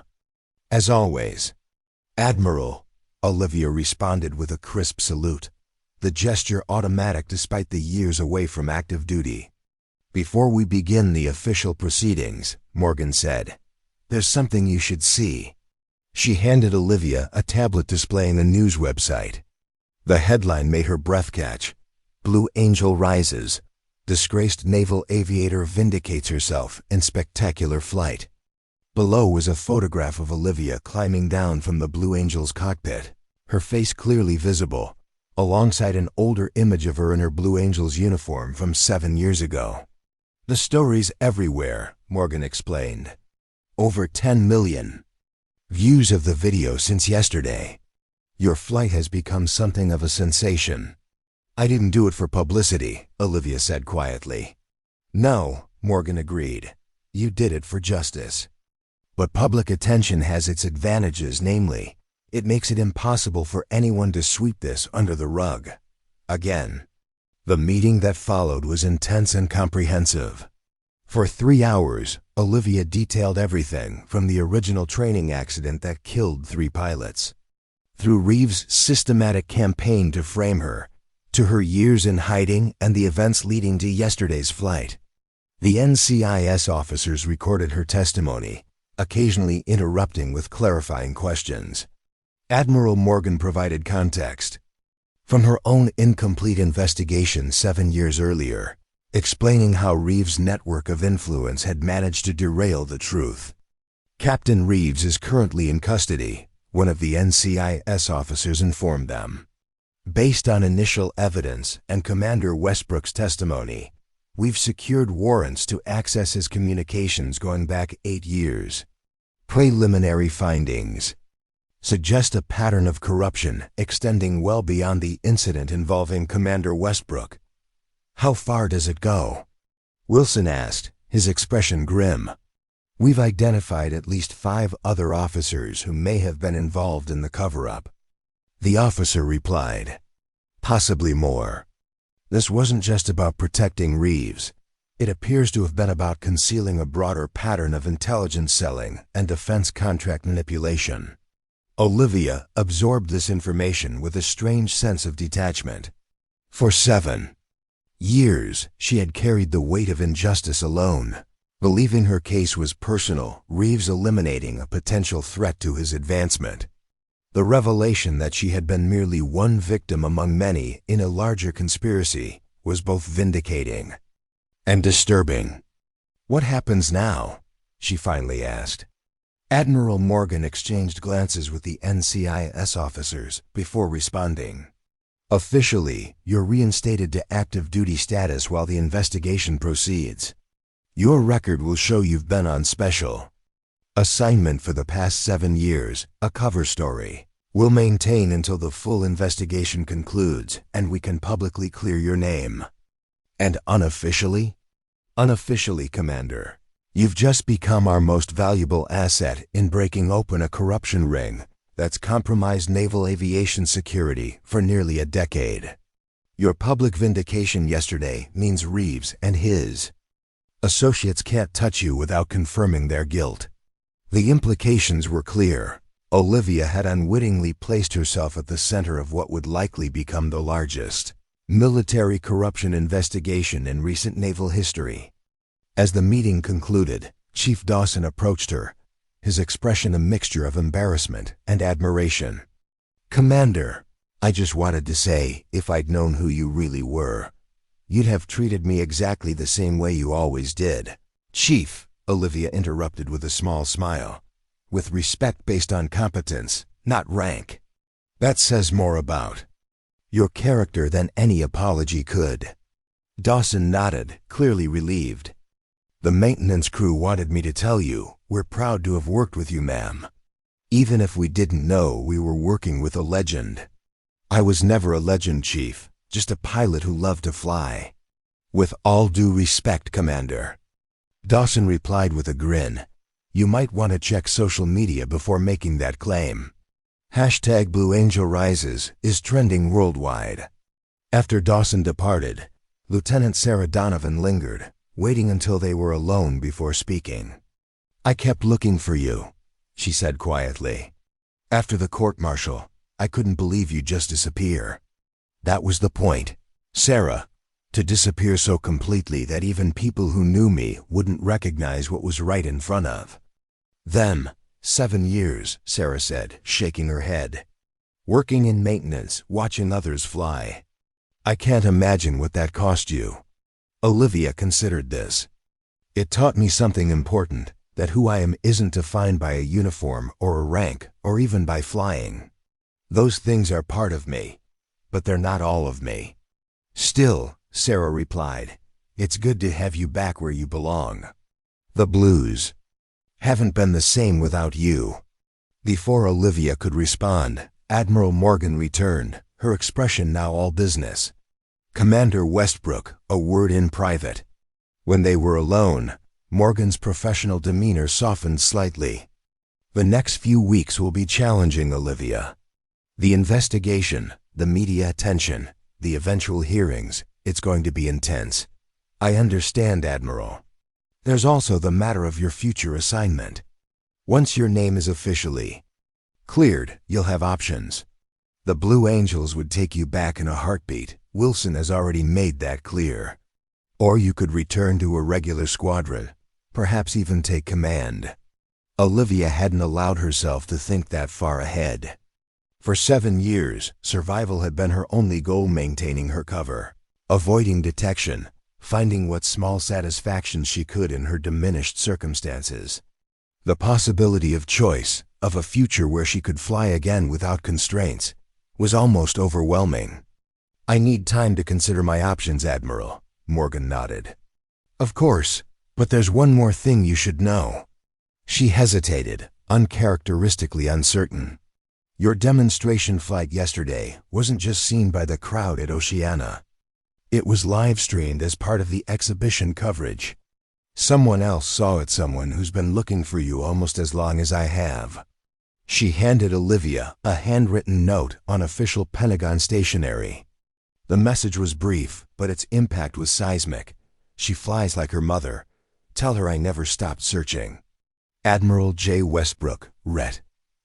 "As always." "Admiral," Olivia responded with a crisp salute, the gesture automatic despite the years away from active duty. "Before we begin the official proceedings," Morgan said, "there's something you should see." She handed Olivia a tablet displaying a news website. The headline made her breath catch. "Blue Angel rises. Disgraced naval aviator vindicates herself in spectacular flight." Below was a photograph of Olivia climbing down from the Blue Angel's cockpit, her face clearly visible, alongside an older image of her in her Blue Angel's uniform from 7 years ago. "The story's everywhere," Morgan explained. "Over 10 million views of the video since yesterday. Your flight has become something of a sensation." "I didn't do it for publicity," Olivia said quietly. "No," Morgan agreed. "You did it for justice. But public attention has its advantages, namely, it makes it impossible for anyone to sweep this under the rug again." The meeting that followed was intense and comprehensive. For 3 hours, Olivia detailed everything from the original training accident that killed 3 pilots, through Reeves' systematic campaign to frame her, to her years in hiding and the events leading to yesterday's flight. The NCIS officers recorded her testimony, occasionally interrupting with clarifying questions. Admiral Morgan provided context from her own incomplete investigation 7 years earlier, explaining how Reeves' network of influence had managed to derail the truth. Captain Reeves is currently in custody, one of the NCIS officers informed them. Based on initial evidence and Commander Westbrook's testimony, we've secured warrants to access his communications going back 8 years. Preliminary findings suggest a pattern of corruption extending well beyond the incident involving Commander Westbrook. How far does it go? Wilson asked, his expression grim. We've identified at least 5 other officers who may have been involved in the cover-up. The officer replied, possibly more. This wasn't just about protecting Reeves. It appears to have been about concealing a broader pattern of intelligence selling and defense contract manipulation. Olivia absorbed this information with a strange sense of detachment. For 7 years, she had carried the weight of injustice alone, believing her case was personal, Reeves eliminating a potential threat to his advancement. The revelation that she had been merely one victim among many in a larger conspiracy was both vindicating and disturbing. What happens now? She finally asked. Admiral Morgan exchanged glances with the NCIS officers before responding. Officially, you're reinstated to active duty status while the investigation proceeds. Your record will show you've been on special assignment for the past 7 years, a cover story. We'll maintain until the full investigation concludes and we can publicly clear your name. And unofficially? Unofficially, Commander. You've just become our most valuable asset in breaking open a corruption ring that's compromised naval aviation security for nearly a decade. Your public vindication yesterday means Reeves and his associates can't touch you without confirming their guilt. The implications were clear. Olivia had unwittingly placed herself at the center of what would likely become the largest military corruption investigation in recent naval history. As the meeting concluded, Chief Dawson approached her, his expression a mixture of embarrassment and admiration. Commander, I just wanted to say, if I'd known who you really were, you'd have treated me exactly the same way you always did. Chief, Olivia interrupted with a small smile, with respect based on competence, not rank. That says more about your character than any apology could. Dawson nodded, clearly relieved. The maintenance crew wanted me to tell you, we're proud to have worked with you, ma'am. Even if we didn't know we were working with a legend. I was never a legend, Chief, just a pilot who loved to fly. With all due respect, Commander. Dawson replied with a grin. You might want to check social media before making that claim. #BlueAngelRises is trending worldwide. After Dawson departed, Lieutenant Sarah Donovan lingered, waiting until they were alone before speaking. I kept looking for you, she said quietly. After the court-martial, I couldn't believe you'd just disappear. That was the point, Sarah, to disappear so completely that even people who knew me wouldn't recognize what was right in front of them. 7 years, Sarah said, shaking her head. Working in maintenance, watching others fly. I can't imagine what that cost you. Olivia considered this. It taught me something important, that who I am isn't defined by a uniform or a rank or even by flying. Those things are part of me, but they're not all of me. Still, Sarah replied, it's good to have you back where you belong. The blues haven't been the same without you. Before Olivia could respond, Admiral Morgan returned, her expression now all business. Commander Westbrook, a word in private. When they were alone, Morgan's professional demeanor softened slightly. The next few weeks will be challenging, Olivia. The investigation, the media attention, the eventual hearings, it's going to be intense. I understand, Admiral. There's also the matter of your future assignment. Once your name is officially cleared, you'll have options. The Blue Angels would take you back in a heartbeat. Wilson has already made that clear. Or you could return to a regular squadron, perhaps even take command. Olivia hadn't allowed herself to think that far ahead. For 7 years, survival had been her only goal, maintaining her cover, avoiding detection, finding what small satisfactions she could in her diminished circumstances. The possibility of choice, of a future where she could fly again without constraints, was almost overwhelming. "I need time to consider my options, Admiral," Morgan nodded. "Of course, but there's one more thing you should know." She hesitated, uncharacteristically uncertain. "Your demonstration flight yesterday wasn't just seen by the crowd at Oceana. It was live-streamed as part of the exhibition coverage. Someone else saw it, someone who's been looking for you almost as long as I have." She handed Olivia a handwritten note on official Pentagon stationery. The message was brief, but its impact was seismic. "She flies like her mother. Tell her I never stopped searching. Admiral J. Westbrook, Ret."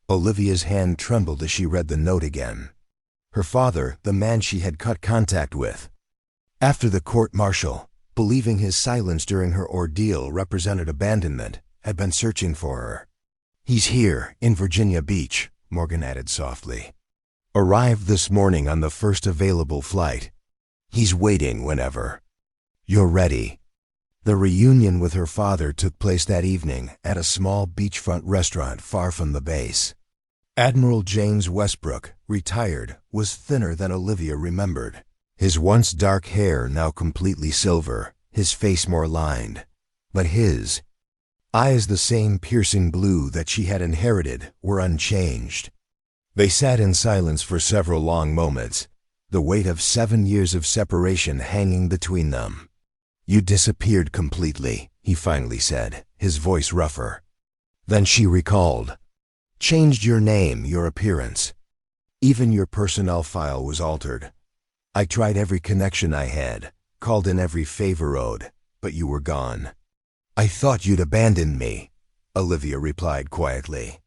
Olivia's hand trembled as she read the note again. Her father, the man she had cut contact with. After the court-martial, believing his silence during her ordeal represented abandonment, had been searching for her. "He's here, in Virginia Beach," Morgan added softly. "Arrived this morning on the first available flight. He's waiting whenever you're ready." The reunion with her father took place that evening at a small beachfront restaurant far from the base. Admiral James Westbrook, retired, was thinner than Olivia remembered. His once dark hair now completely silver, his face more lined. But his eyes, the same piercing blue that she had inherited, were unchanged. They sat in silence for several long moments, the weight of 7 years of separation hanging between them. "You disappeared completely," he finally said, his voice rougher. Then she recalled. "Changed your name, your appearance. Even your personnel file was altered. I tried every connection I had, called in every favor owed, but you were gone." "I thought you'd abandoned me," Olivia replied quietly.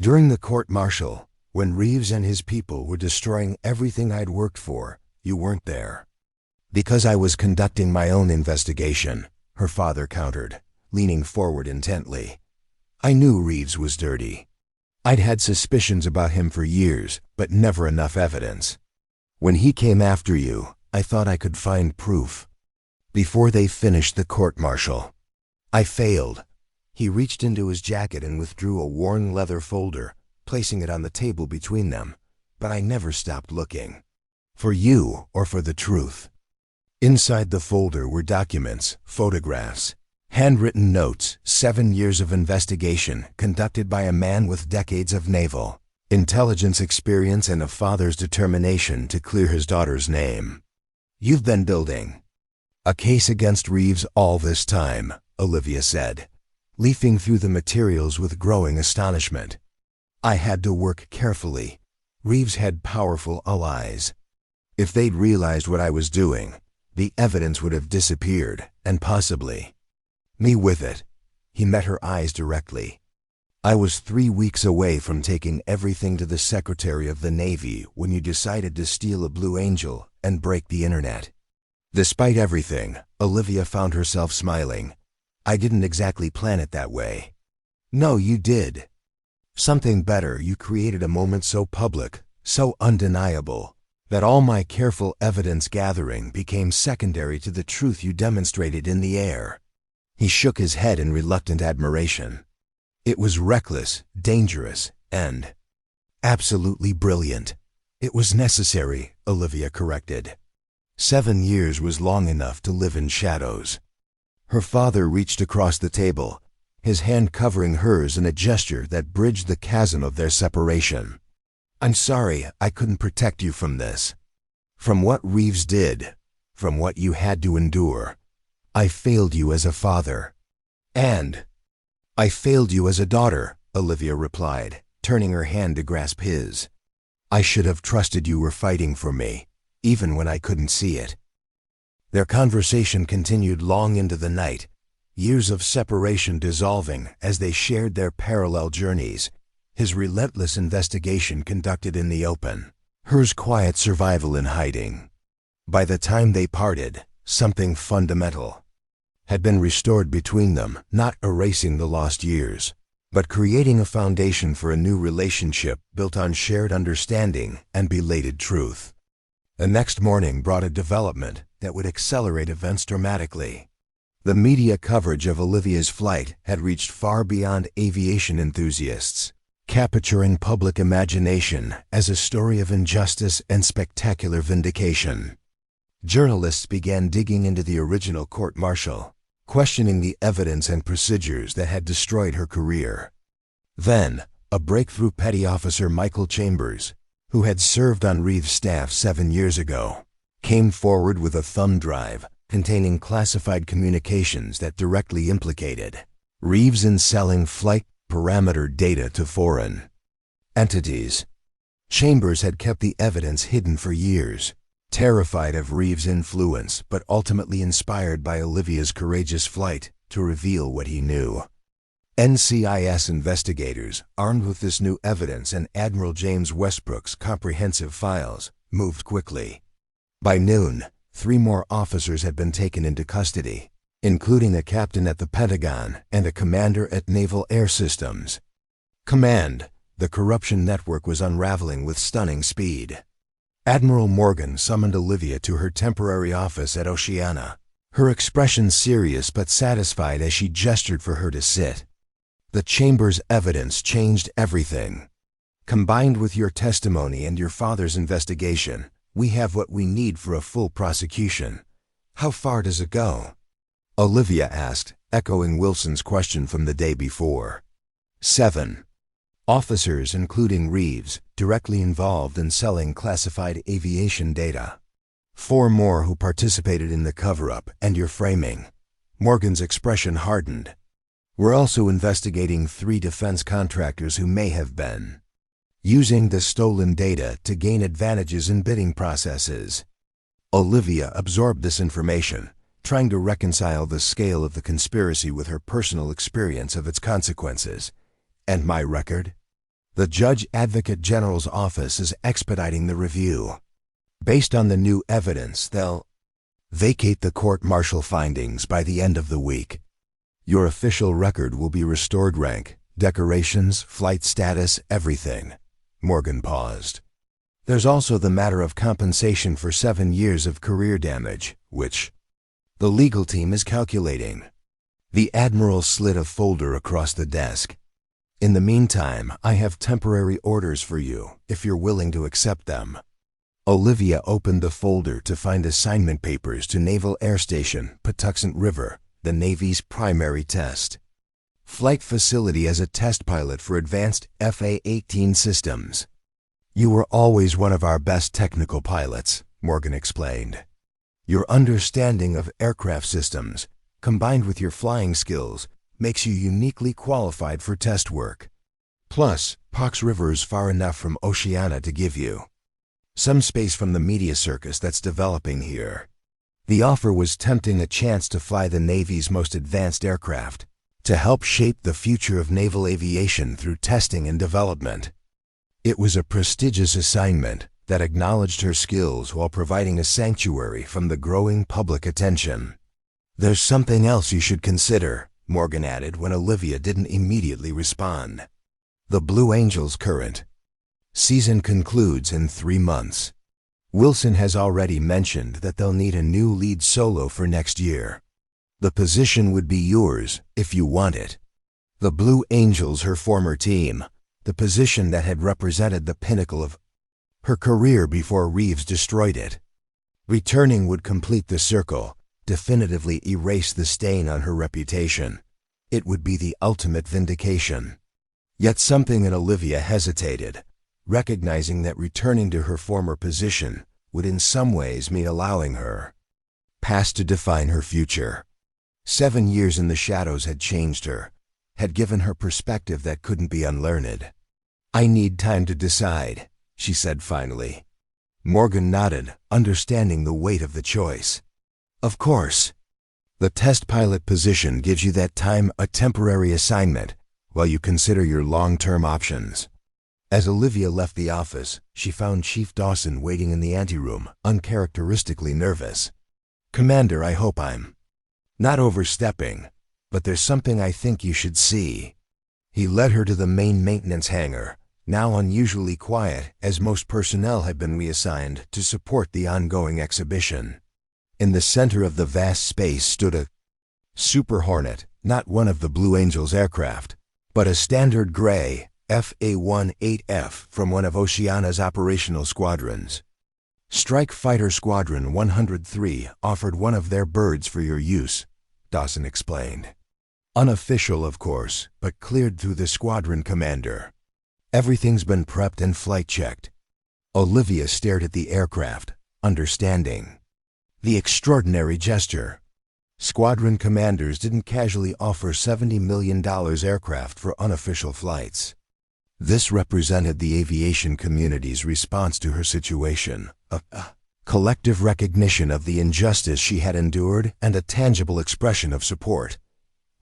"During the court-martial, when Reeves and his people were destroying everything I'd worked for, you weren't there." "Because I was conducting my own investigation," her father countered, leaning forward intently. "I knew Reeves was dirty. I'd had suspicions about him for years, but never enough evidence. When he came after you, I thought I could find proof. Before they finished the court-martial, I failed." He reached into his jacket and withdrew a worn leather folder, placing it on the table between them. "But I never stopped looking. For you or for the truth." Inside the folder were documents, photographs, handwritten notes, 7 years of investigation conducted by a man with decades of naval intelligence experience and a father's determination to clear his daughter's name. "You've been building a case against Reeves all this time," Olivia said, leafing through the materials with growing astonishment. "I had to work carefully. Reeves had powerful allies. If they'd realized what I was doing, the evidence would have disappeared, and possibly me with it." He met her eyes directly. "I was 3 weeks away from taking everything to the Secretary of the Navy when you decided to steal a Blue Angel and break the internet." Despite everything, Olivia found herself smiling. "I didn't exactly plan it that way." "No, you did. Something better. You created a moment so public, so undeniable, that all my careful evidence gathering became secondary to the truth you demonstrated in the air." He shook his head in reluctant admiration. "It was reckless, dangerous, and absolutely brilliant." "It was necessary," Olivia corrected. 7 years was long enough to live in shadows. Her father reached across the table, his hand covering hers in a gesture that bridged the chasm of their separation. "I'm sorry I couldn't protect you from this. From what Reeves did, from what you had to endure. I failed you as a father. And I failed you as a daughter," Olivia replied, turning her hand to grasp his. "I should have trusted you were fighting for me, even when I couldn't see it." Their conversation continued long into the night, years of separation dissolving as they shared their parallel journeys, his relentless investigation conducted in the open, hers quiet survival in hiding. By the time they parted, something fundamental had been restored between them, not erasing the lost years, but creating a foundation for a new relationship built on shared understanding and belated truth. The next morning brought a development that would accelerate events dramatically. The media coverage of Olivia's flight had reached far beyond aviation enthusiasts, capturing public imagination as a story of injustice and spectacular vindication. Journalists began digging into the original court-martial, questioning the evidence and procedures that had destroyed her career. Then, a breakthrough petty officer, Michael Chambers, who had served on Reeves' staff 7 years ago, came forward with a thumb drive containing classified communications that directly implicated Reeves in selling flight parameter data to foreign entities. Chambers had kept the evidence hidden for years, terrified of Reeves' influence but ultimately inspired by Olivia's courageous flight to reveal what he knew. NCIS investigators, armed with this new evidence and Admiral James Westbrook's comprehensive files, moved quickly. By noon, 3 more officers had been taken into custody, including a captain at the Pentagon and a commander at Naval Air Systems Command. The corruption network was unraveling with stunning speed. Admiral Morgan summoned Olivia to her temporary office at Oceana, her expression serious but satisfied as she gestured for her to sit. The Chambers evidence changed everything. Combined with your testimony and your father's investigation, we have what we need for a full prosecution. How far does it go? Olivia asked, echoing Wilson's question from the day before. 7 officers, including Reeves, directly involved in selling classified aviation data. 4 more who participated in the cover-up and your framing. Morgan's expression hardened. We're also investigating 3 defense contractors who may have been using the stolen data to gain advantages in bidding processes. Olivia absorbed this information, trying to reconcile the scale of the conspiracy with her personal experience of its consequences. And my record? The Judge Advocate General's office is expediting the review. Based on the new evidence, they'll vacate the court-martial findings by the end of the week. Your official record will be restored, rank, decorations, flight status, everything. Morgan paused. There's also the matter of compensation for 7 years of career damage, which the legal team is calculating. The Admiral slid a folder across the desk. In the meantime, I have temporary orders for you, if you're willing to accept them. Olivia opened the folder to find assignment papers to Naval Air Station, Patuxent River, the Navy's primary test flight facility as a test pilot for advanced FA-18 systems. You were always one of our best technical pilots, Morgan explained. Your understanding of aircraft systems, combined with your flying skills, makes you uniquely qualified for test work. Plus, Pox River is far enough from Oceana to give you some space from the media circus that's developing here. The offer was tempting, a chance to fly the Navy's most advanced aircraft, to help shape the future of naval aviation through testing and development. It was a prestigious assignment that acknowledged her skills while providing a sanctuary from the growing public attention. There's something else you should consider, Morgan added when Olivia didn't immediately respond. The Blue Angels current season concludes in 3 months. Wilson has already mentioned that they'll need a new lead solo for next year. The position would be yours if you want it. The Blue Angels, her former team, the position that had represented the pinnacle of her career before Reeves destroyed it. Returning would complete the circle, definitively erase the stain on her reputation. It would be the ultimate vindication. Yet something in Olivia hesitated, recognizing that returning to her former position would in some ways mean allowing her past to define her future. 7 years in the shadows had changed her, had given her perspective that couldn't be unlearned. I need time to decide, she said finally. Morgan nodded, understanding the weight of the choice. Of course. The test pilot position gives you that time a temporary assignment while you consider your long-term options. As Olivia left the office, she found Chief Dawson waiting in the anteroom, uncharacteristically nervous. "Commander, I hope I'm not overstepping, but there's something I think you should see." He led her to the main maintenance hangar, now unusually quiet as most personnel had been reassigned to support the ongoing exhibition. In the center of the vast space stood a Super Hornet, not one of the Blue Angels aircraft, but a standard gray FA-18F from one of Oceana's operational squadrons. "Strike Fighter Squadron 103 offered one of their birds for your use," Dawson explained. "Unofficial, of course, but cleared through the squadron commander. Everything's been prepped and flight checked." Olivia stared at the aircraft, understanding the extraordinary gesture. Squadron commanders didn't casually offer $70 million aircraft for unofficial flights. This represented the aviation community's response to her situation, a collective recognition of the injustice she had endured and a tangible expression of support.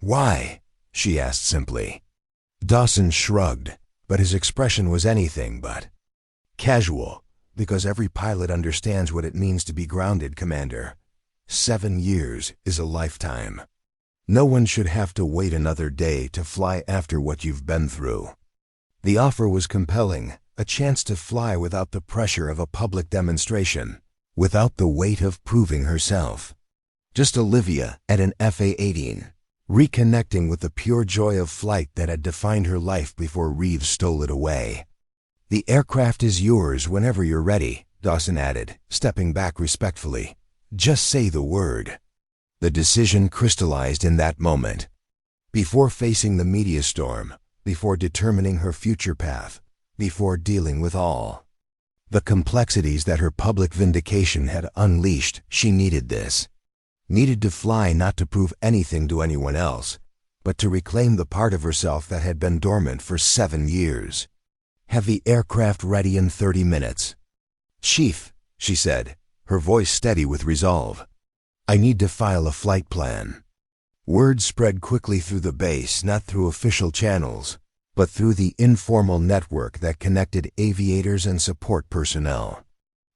"Why?" she asked simply. Dawson shrugged, but his expression was anything but casual. "Because every pilot understands what it means to be grounded, Commander. 7 years is a lifetime. No one should have to wait another day to fly after what you've been through." The offer was compelling, a chance to fly without the pressure of a public demonstration, without the weight of proving herself. Just Olivia at an FA-18, reconnecting with the pure joy of flight that had defined her life before Reeves stole it away. "The aircraft is yours whenever you're ready," Dawson added, stepping back respectfully. "Just say the word." The decision crystallized in that moment. Before facing the media storm, before determining her future path, before dealing with all the complexities that her public vindication had unleashed, she needed this. Needed to fly not to prove anything to anyone else, but to reclaim the part of herself that had been dormant for 7 years. "Have the aircraft ready in 30 minutes. "Chief," she said, her voice steady with resolve, "I need to file a flight plan." Word spread quickly through the base, not through official channels, but through the informal network that connected aviators and support personnel.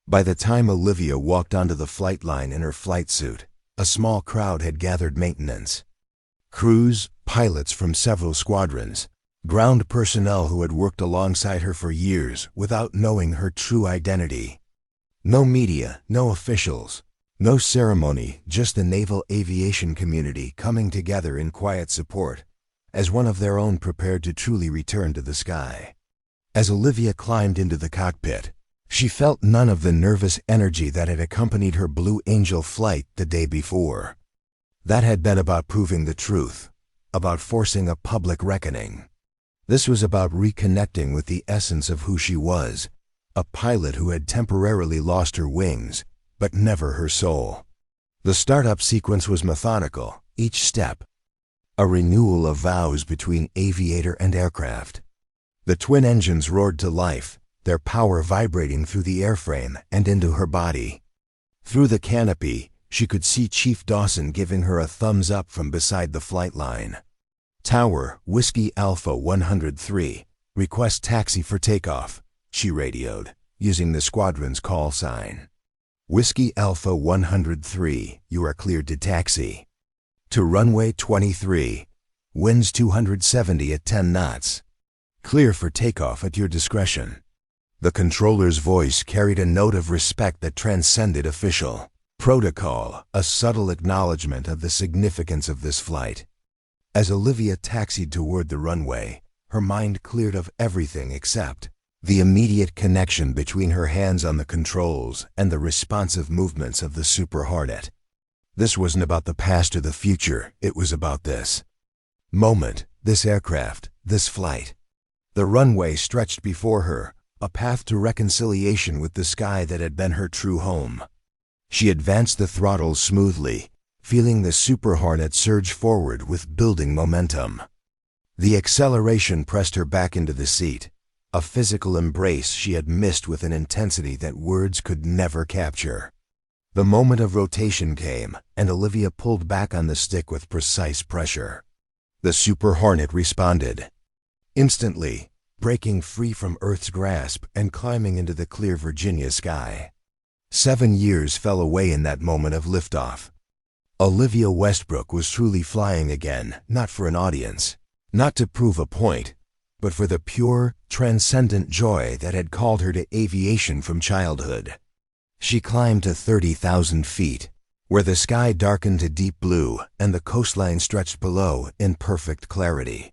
By the time Olivia walked onto the flight line in her flight suit, a small crowd had gathered maintenance. Crews, pilots from several squadrons, ground personnel who had worked alongside her for years without knowing her true identity. No media, no officials, no ceremony, just the naval aviation community coming together in quiet support, as one of their own prepared to truly return to the sky. As Olivia climbed into the cockpit, she felt none of the nervous energy that had accompanied her Blue Angel flight the day before. That had been about proving the truth, about forcing a public reckoning. This was about reconnecting with the essence of who she was, a pilot who had temporarily lost her wings, but never her soul. The startup sequence was methodical, each step a renewal of vows between aviator and aircraft. The twin engines roared to life, their power vibrating through the airframe and into her body. Through the canopy, she could see Chief Dawson giving her a thumbs up from beside the flight line. "Tower, Whiskey Alpha 103, request taxi for takeoff," she radioed, using the squadron's call sign. "Whiskey Alpha 103, you are cleared to taxi. To runway 23, winds 270 at 10 knots. Clear for takeoff at your discretion." The controller's voice carried a note of respect that transcended official protocol, a subtle acknowledgement of the significance of this flight. As Olivia taxied toward the runway, her mind cleared of everything except the immediate connection between her hands on the controls and the responsive movements of the Super Hornet. This wasn't about the past or the future, it was about this moment, this aircraft, this flight. The runway stretched before her, a path to reconciliation with the sky that had been her true home. She advanced the throttles smoothly, feeling the Super Hornet surge forward with building momentum. The acceleration pressed her back into the seat, a physical embrace she had missed with an intensity that words could never capture. The moment of rotation came, and Olivia pulled back on the stick with precise pressure. The Super Hornet responded instantly, breaking free from Earth's grasp and climbing into the clear Virginia sky. 7 years fell away in that moment of liftoff. Olivia Westbrook was truly flying again, not for an audience, not to prove a point, but for the pure, transcendent joy that had called her to aviation from childhood. She climbed to 30,000 feet, where the sky darkened to deep blue and the coastline stretched below in perfect clarity.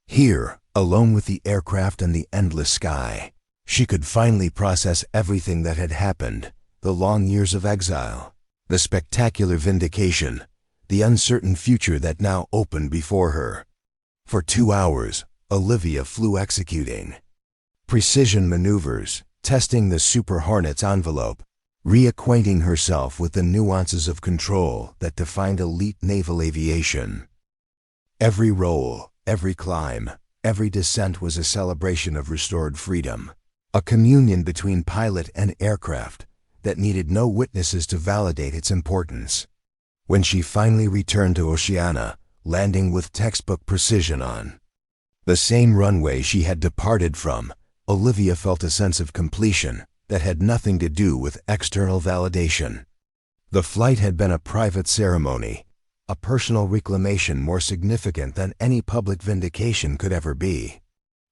Here, alone with the aircraft and the endless sky, she could finally process everything that had happened, the long years of exile, the spectacular vindication, the uncertain future that now opened before her. For 2 hours, Olivia flew executing precision maneuvers, testing the Super Hornet's envelope, reacquainting herself with the nuances of control that defined elite naval aviation. Every roll, every climb, every descent was a celebration of restored freedom, a communion between pilot and aircraft that needed no witnesses to validate its importance. When she finally returned to Oceana, landing with textbook precision on the same runway she had departed from, Olivia felt a sense of completion that had nothing to do with external validation. The flight had been a private ceremony, a personal reclamation more significant than any public vindication could ever be.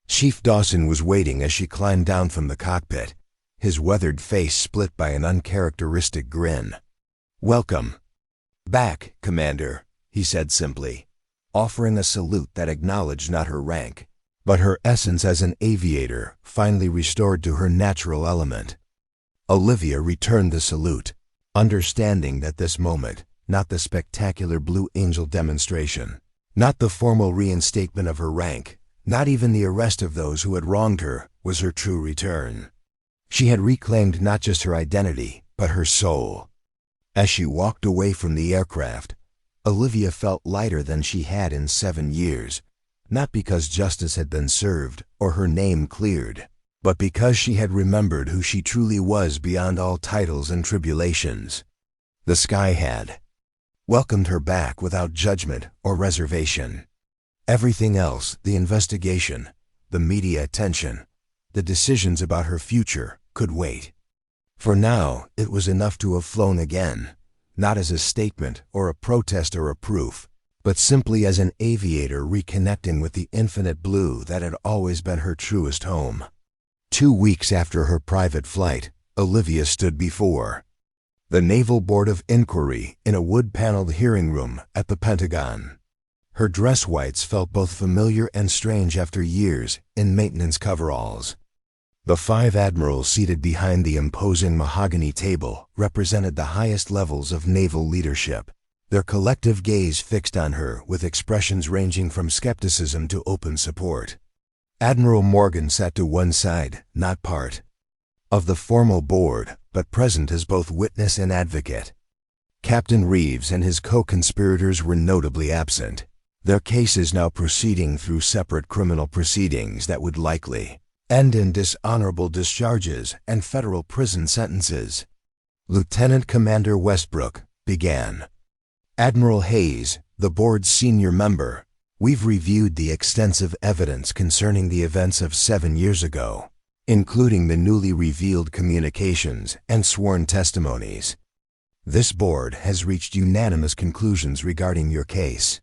Chief Dawson was waiting as she climbed down from the cockpit, his weathered face split by an uncharacteristic grin. "Welcome back, Commander," he said simply, offering a salute that acknowledged not her rank, but her essence as an aviator, finally restored to her natural element. Olivia returned the salute, understanding that this moment, not the spectacular Blue Angel demonstration, not the formal reinstatement of her rank, not even the arrest of those who had wronged her, was her true return. She had reclaimed not just her identity, but her soul. As she walked away from the aircraft, Olivia felt lighter than she had in 7 years, not because justice had been served or her name cleared, but because she had remembered who she truly was beyond all titles and tribulations. The sky had welcomed her back without judgment or reservation. Everything else, the investigation, the media attention, the decisions about her future, could wait. For now, it was enough to have flown again, not as a statement or a protest or a proof, but simply as an aviator reconnecting with the infinite blue that had always been her truest home. 2 weeks after her private flight, Olivia stood before the Naval Board of Inquiry in a wood-paneled hearing room at the Pentagon. Her dress whites felt both familiar and strange after years in maintenance coveralls. The 5 admirals seated behind the imposing mahogany table represented the highest levels of naval leadership, their collective gaze fixed on her with expressions ranging from skepticism to open support. Admiral Morgan sat to one side, not part of the formal board, but present as both witness and advocate. Captain Reeves and his co-conspirators were notably absent, their cases now proceeding through separate criminal proceedings that would likely end in dishonorable discharges and federal prison sentences. Lieutenant Commander Westbrook began. "Admiral Hayes, the board's senior member, we've reviewed the extensive evidence concerning the events of 7 years ago, including the newly revealed communications and sworn testimonies. This board has reached unanimous conclusions regarding your case."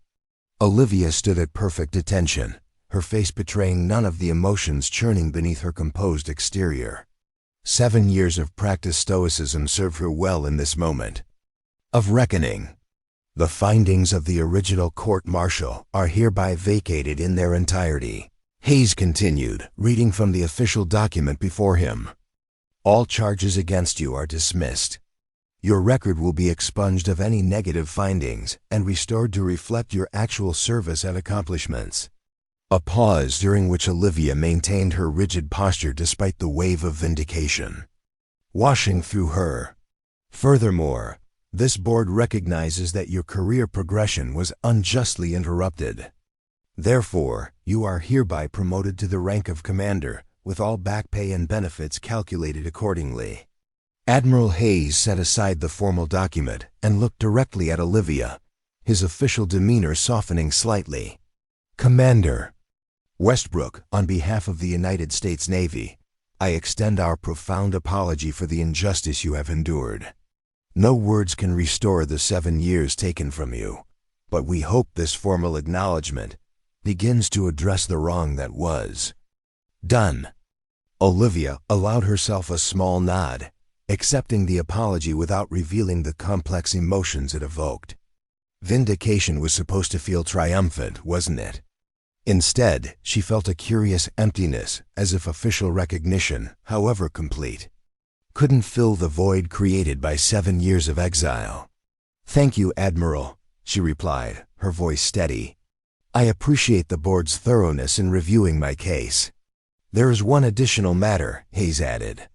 Olivia stood at perfect attention, her face betraying none of the emotions churning beneath her composed exterior. 7 years of practiced stoicism served her well in this moment of reckoning. "The findings of the original court-martial are hereby vacated in their entirety," Hayes continued, reading from the official document before him. "All charges against you are dismissed. Your record will be expunged of any negative findings and restored to reflect your actual service and accomplishments." A pause during which Olivia maintained her rigid posture despite the wave of vindication washing through her. "Furthermore, this board recognizes that your career progression was unjustly interrupted. Therefore, you are hereby promoted to the rank of commander, with all back pay and benefits calculated accordingly." Admiral Hayes set aside the formal document and looked directly at Olivia, his official demeanor softening slightly. "Commander Westbrook, on behalf of the United States Navy, I extend our profound apology for the injustice you have endured. No words can restore the 7 years taken from you, but we hope this formal acknowledgement begins to address the wrong that was done." Olivia allowed herself a small nod, accepting the apology without revealing the complex emotions it evoked. Vindication was supposed to feel triumphant, wasn't it? Instead, she felt a curious emptiness, as if official recognition, however complete, couldn't fill the void created by 7 years of exile. "Thank you, Admiral," she replied, her voice steady. "I appreciate the board's thoroughness in reviewing my case." "There is one additional matter," Hayes added.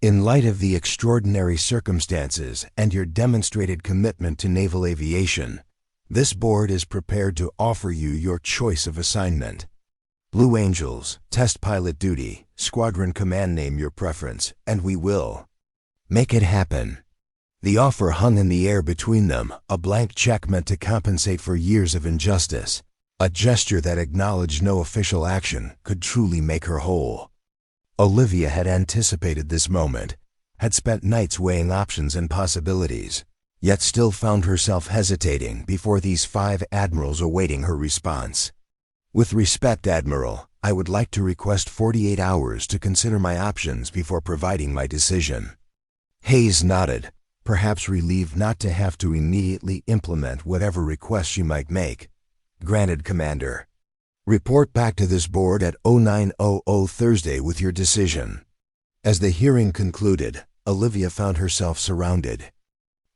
"In light of the extraordinary circumstances and your demonstrated commitment to naval aviation, this board is prepared to offer you your choice of assignment. Blue Angels, test pilot duty, squadron command name your preference, and we will make it happen." The offer hung in the air between them, a blank check meant to compensate for years of injustice, a gesture that acknowledged no official action could truly make her whole. Olivia had anticipated this moment, had spent nights weighing options and possibilities, yet still found herself hesitating before these 5 admirals awaiting her response. "With respect, Admiral, I would like to request 48 hours to consider my options before providing my decision." Hayes nodded, perhaps relieved not to have to immediately implement whatever request she might make. "Granted, Commander. Report back to this board at 0900 Thursday with your decision." As the hearing concluded, Olivia found herself surrounded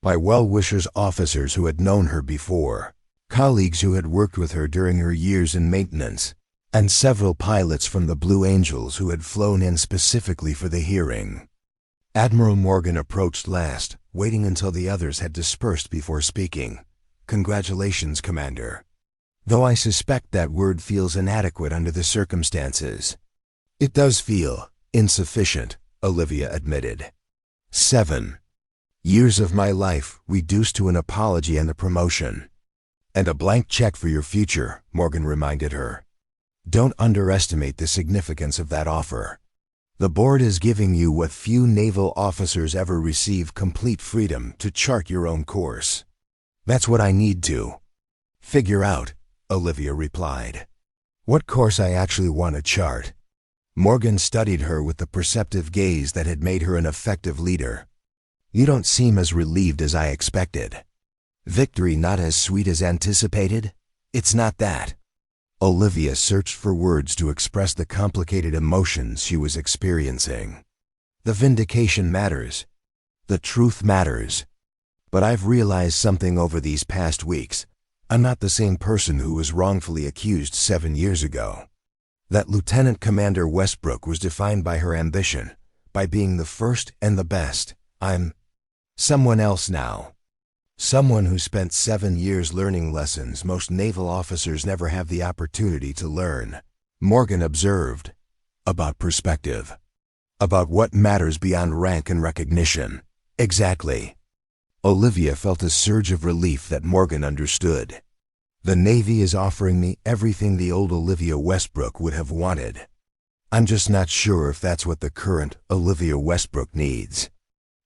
by well-wishers, officers who had known her before, colleagues who had worked with her during her years in maintenance, and several pilots from the Blue Angels who had flown in specifically for the hearing. Admiral Morgan approached last, waiting until the others had dispersed before speaking. "Congratulations, Commander. Though I suspect that word feels inadequate under the circumstances." "It does feel insufficient," Olivia admitted. 7 years of my life reduced to an apology and a promotion. "And a blank check for your future," Morgan reminded her. "Don't underestimate the significance of that offer. The board is giving you what few naval officers ever receive: complete freedom to chart your own course." "That's what I need to figure out," Olivia replied. "What course I actually want to chart." Morgan studied her with the perceptive gaze that had made her an effective leader. "You don't seem as relieved as I expected. Victory not as sweet as anticipated?" "It's not that." Olivia searched for words to express the complicated emotions she was experiencing. "The vindication matters. The truth matters. But I've realized something over these past weeks. I'm not the same person who was wrongfully accused 7 years ago. That Lieutenant Commander Westbrook was defined by her ambition, by being the first and the best. I'm someone else now. Someone who spent 7 years learning lessons most naval officers never have the opportunity to learn." Morgan observed. "About perspective. About what matters beyond rank and recognition." "Exactly." Olivia felt a surge of relief that Morgan understood. "The Navy is offering me everything the old Olivia Westbrook would have wanted. I'm just not sure if that's what the current Olivia Westbrook needs."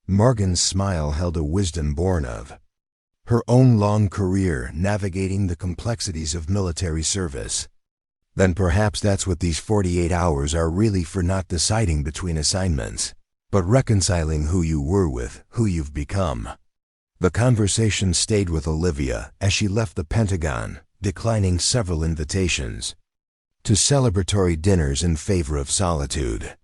Morgan's smile held a wisdom born of her own long career navigating the complexities of military service. "Then perhaps that's what these 48 hours are really for: not deciding between assignments, but reconciling who you were with who you've become." The conversation stayed with Olivia as she left the Pentagon, declining several invitations to celebratory dinners in favor of solitude.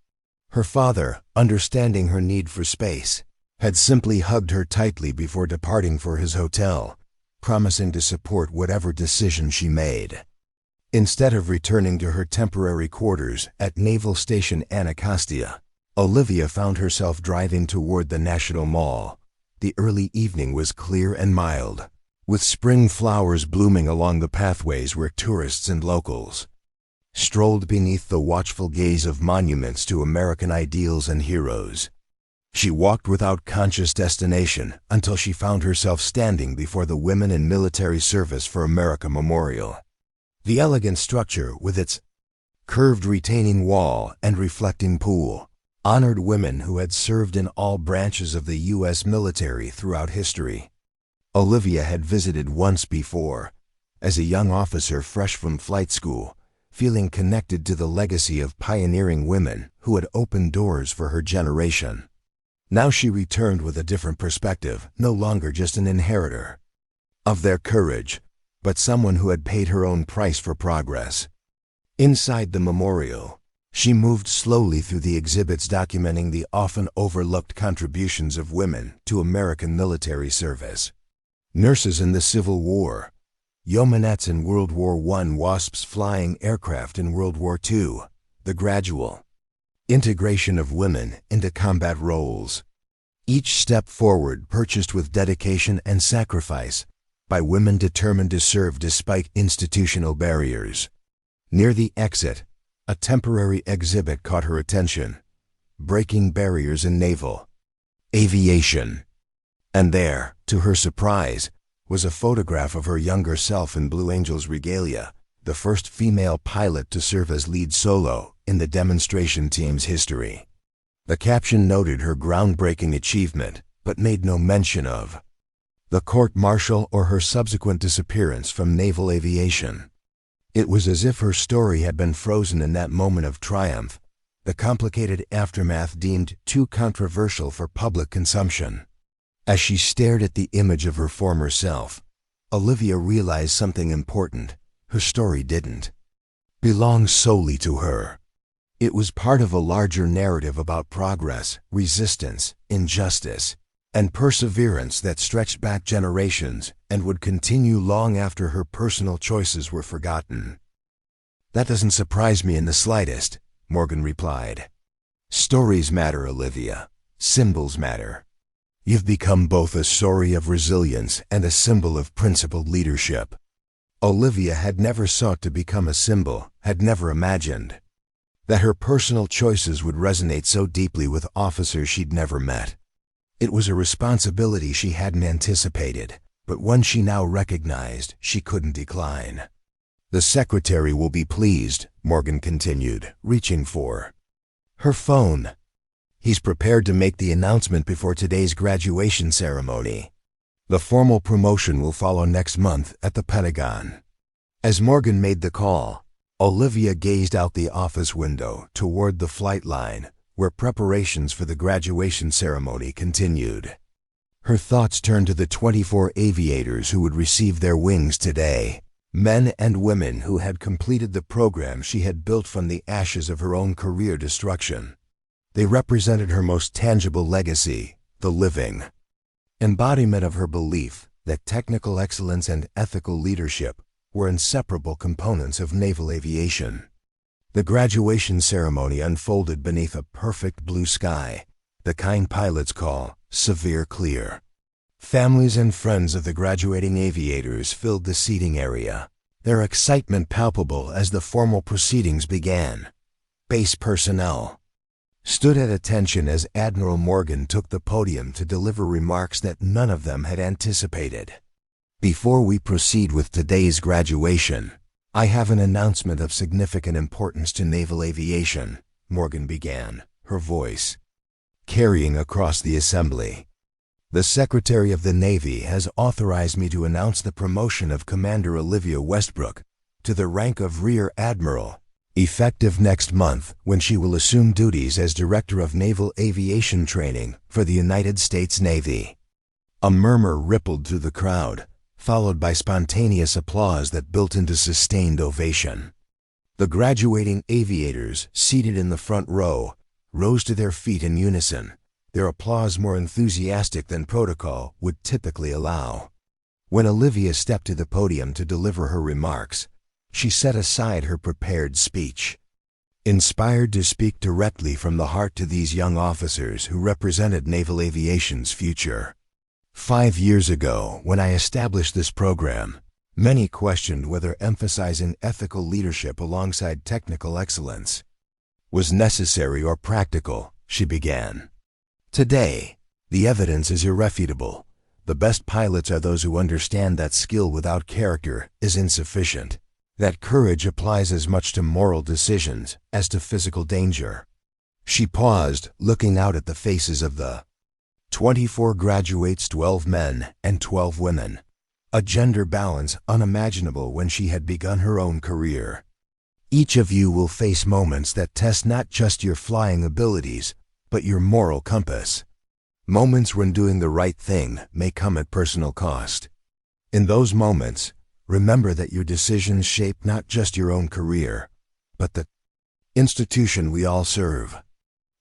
Her father, understanding her need for space, had simply hugged her tightly before departing for his hotel, promising to support whatever decision she made. Instead of returning to her temporary quarters at Naval Station Anacostia, Olivia found herself driving toward the National Mall. The early evening was clear and mild, with spring flowers blooming along the pathways where tourists and locals strolled beneath the watchful gaze of monuments to American ideals and heroes. She walked without conscious destination until she found herself standing before the Women in Military Service for America Memorial. The elegant structure, with its curved retaining wall and reflecting pool, honored women who had served in all branches of the U.S. military throughout history. Olivia had visited once before, as a young officer fresh from flight school, feeling connected to the legacy of pioneering women who had opened doors for her generation. Now she returned with a different perspective, no longer just an inheritor of their courage, but someone who had paid her own price for progress. Inside the memorial, she moved slowly through the exhibits documenting the often overlooked contributions of women to American military service. Nurses in the Civil War, yeomanettes in World War I, WASPs flying aircraft in World War II, the gradual integration of women into combat roles. Each step forward purchased with dedication and sacrifice by women determined to serve despite institutional barriers. Near the exit, a temporary exhibit caught her attention, breaking barriers in naval aviation. And there, to her surprise, was a photograph of her younger self in Blue Angel's regalia, the first female pilot to serve as lead solo in the demonstration team's history. The caption noted her groundbreaking achievement, but made no mention of the court-martial or her subsequent disappearance from naval aviation. It was as if her story had been frozen in that moment of triumph, the complicated aftermath deemed too controversial for public consumption. As she stared at the image of her former self, Olivia realized something important. Her story didn't belong solely to her. It was part of a larger narrative about progress, resistance, injustice, and perseverance that stretched back generations and would continue long after her personal choices were forgotten. "That doesn't surprise me in the slightest," Morgan replied. "Stories matter, Olivia. Symbols matter. You've become both a story of resilience and a symbol of principled leadership." Olivia had never sought to become a symbol, had never imagined that her personal choices would resonate so deeply with officers she'd never met. It was a responsibility she hadn't anticipated, but one she now recognized she couldn't decline. "The secretary will be pleased," Morgan continued, reaching for her phone. "He's prepared to make the announcement before today's graduation ceremony. The formal promotion will follow next month at the Pentagon." As Morgan made the call, Olivia gazed out the office window toward the flight line, where preparations for the graduation ceremony continued. Her thoughts turned to the 24 aviators who would receive their wings today, men and women who had completed the program she had built from the ashes of her own career destruction. They represented her most tangible legacy, the living embodiment of her belief that technical excellence and ethical leadership were inseparable components of naval aviation. The graduation ceremony unfolded beneath a perfect blue sky, the kind pilots call severe clear. Families and friends of the graduating aviators filled the seating area, their excitement palpable as the formal proceedings began. Base personnel stood at attention as Admiral Morgan took the podium to deliver remarks that none of them had anticipated. "Before we proceed with today's graduation, I have an announcement of significant importance to naval aviation," Morgan began, her voice carrying across the assembly. "The Secretary of the Navy has authorized me to announce the promotion of Commander Olivia Westbrook to the rank of Rear Admiral, effective next month when she will assume duties as Director of Naval Aviation Training for the United States Navy." A murmur rippled through the crowd, followed by spontaneous applause that built into sustained ovation. The graduating aviators, seated in the front row, rose to their feet in unison, their applause more enthusiastic than protocol would typically allow. When Olivia stepped to the podium to deliver her remarks, she set aside her prepared speech. Inspired to speak directly from the heart to these young officers who represented naval aviation's future. 5 years ago, when I established this program, many questioned whether emphasizing ethical leadership alongside technical excellence was necessary or practical, she began. Today, the evidence is irrefutable. The best pilots are those who understand that skill without character is insufficient, that courage applies as much to moral decisions as to physical danger. She paused, looking out at the faces of the 24 graduates, 12 men and 12 women, a gender balance unimaginable when she had begun her own career. Each of you will face moments that test not just your flying abilities, but your moral compass. Moments when doing the right thing may come at personal cost. In those moments, remember that your decisions shape not just your own career, but the institution we all serve.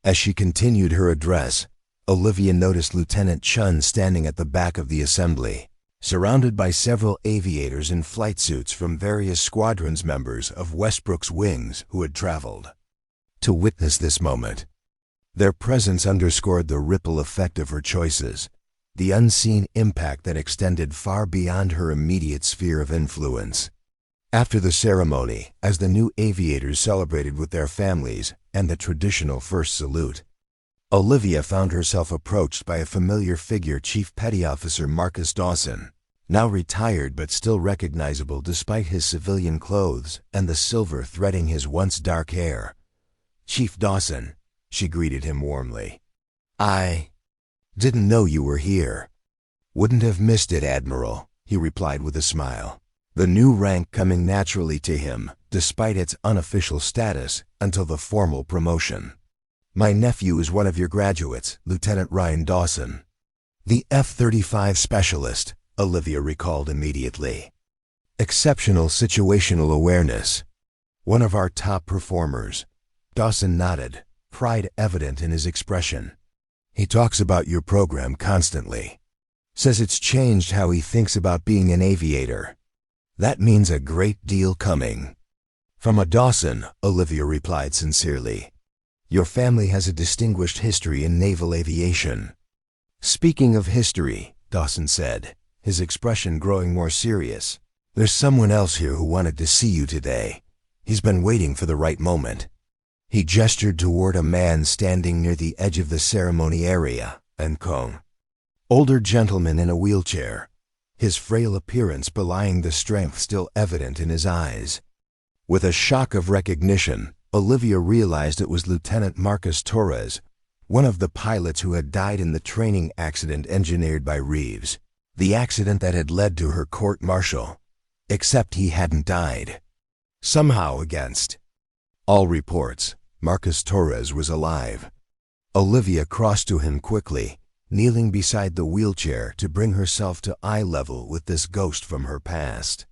As she continued her address, Olivia noticed Lieutenant Chun standing at the back of the assembly, surrounded by several aviators in flight suits from various squadrons members of Westbrook's wings who had traveled to witness this moment. Their presence underscored the ripple effect of her choices, the unseen impact that extended far beyond her immediate sphere of influence. After the ceremony, as the new aviators celebrated with their families and the traditional first salute, Olivia found herself approached by a familiar figure, Chief Petty Officer Marcus Dawson, now retired but still recognizable despite his civilian clothes and the silver threading his once dark hair. "Chief Dawson," she greeted him warmly. "I didn't know you were here." "Wouldn't have missed it, Admiral," he replied with a smile, the new rank coming naturally to him despite its unofficial status until the formal promotion. "My nephew is one of your graduates, Lieutenant Ryan Dawson." The F-35 specialist, Olivia recalled immediately. "Exceptional situational awareness. One of our top performers." Dawson nodded, pride evident in his expression. "He talks about your program constantly. Says it's changed how he thinks about being an aviator. That means a great deal coming." "From a Dawson," Olivia replied sincerely. "Your family has a distinguished history in naval aviation." "Speaking of history," Dawson said, his expression growing more serious, "there's someone else here who wanted to see you today. He's been waiting for the right moment." He gestured toward a man standing near the edge of the ceremony area, an older gentleman in a wheelchair, his frail appearance belying the strength still evident in his eyes. With a shock of recognition, Olivia realized it was Lieutenant Marcus Torres, one of the pilots who had died in the training accident engineered by Reeves, the accident that had led to her court-martial. Except he hadn't died. Somehow, against all reports, Marcus Torres was alive. Olivia crossed to him quickly, kneeling beside the wheelchair to bring herself to eye level with this ghost from her past.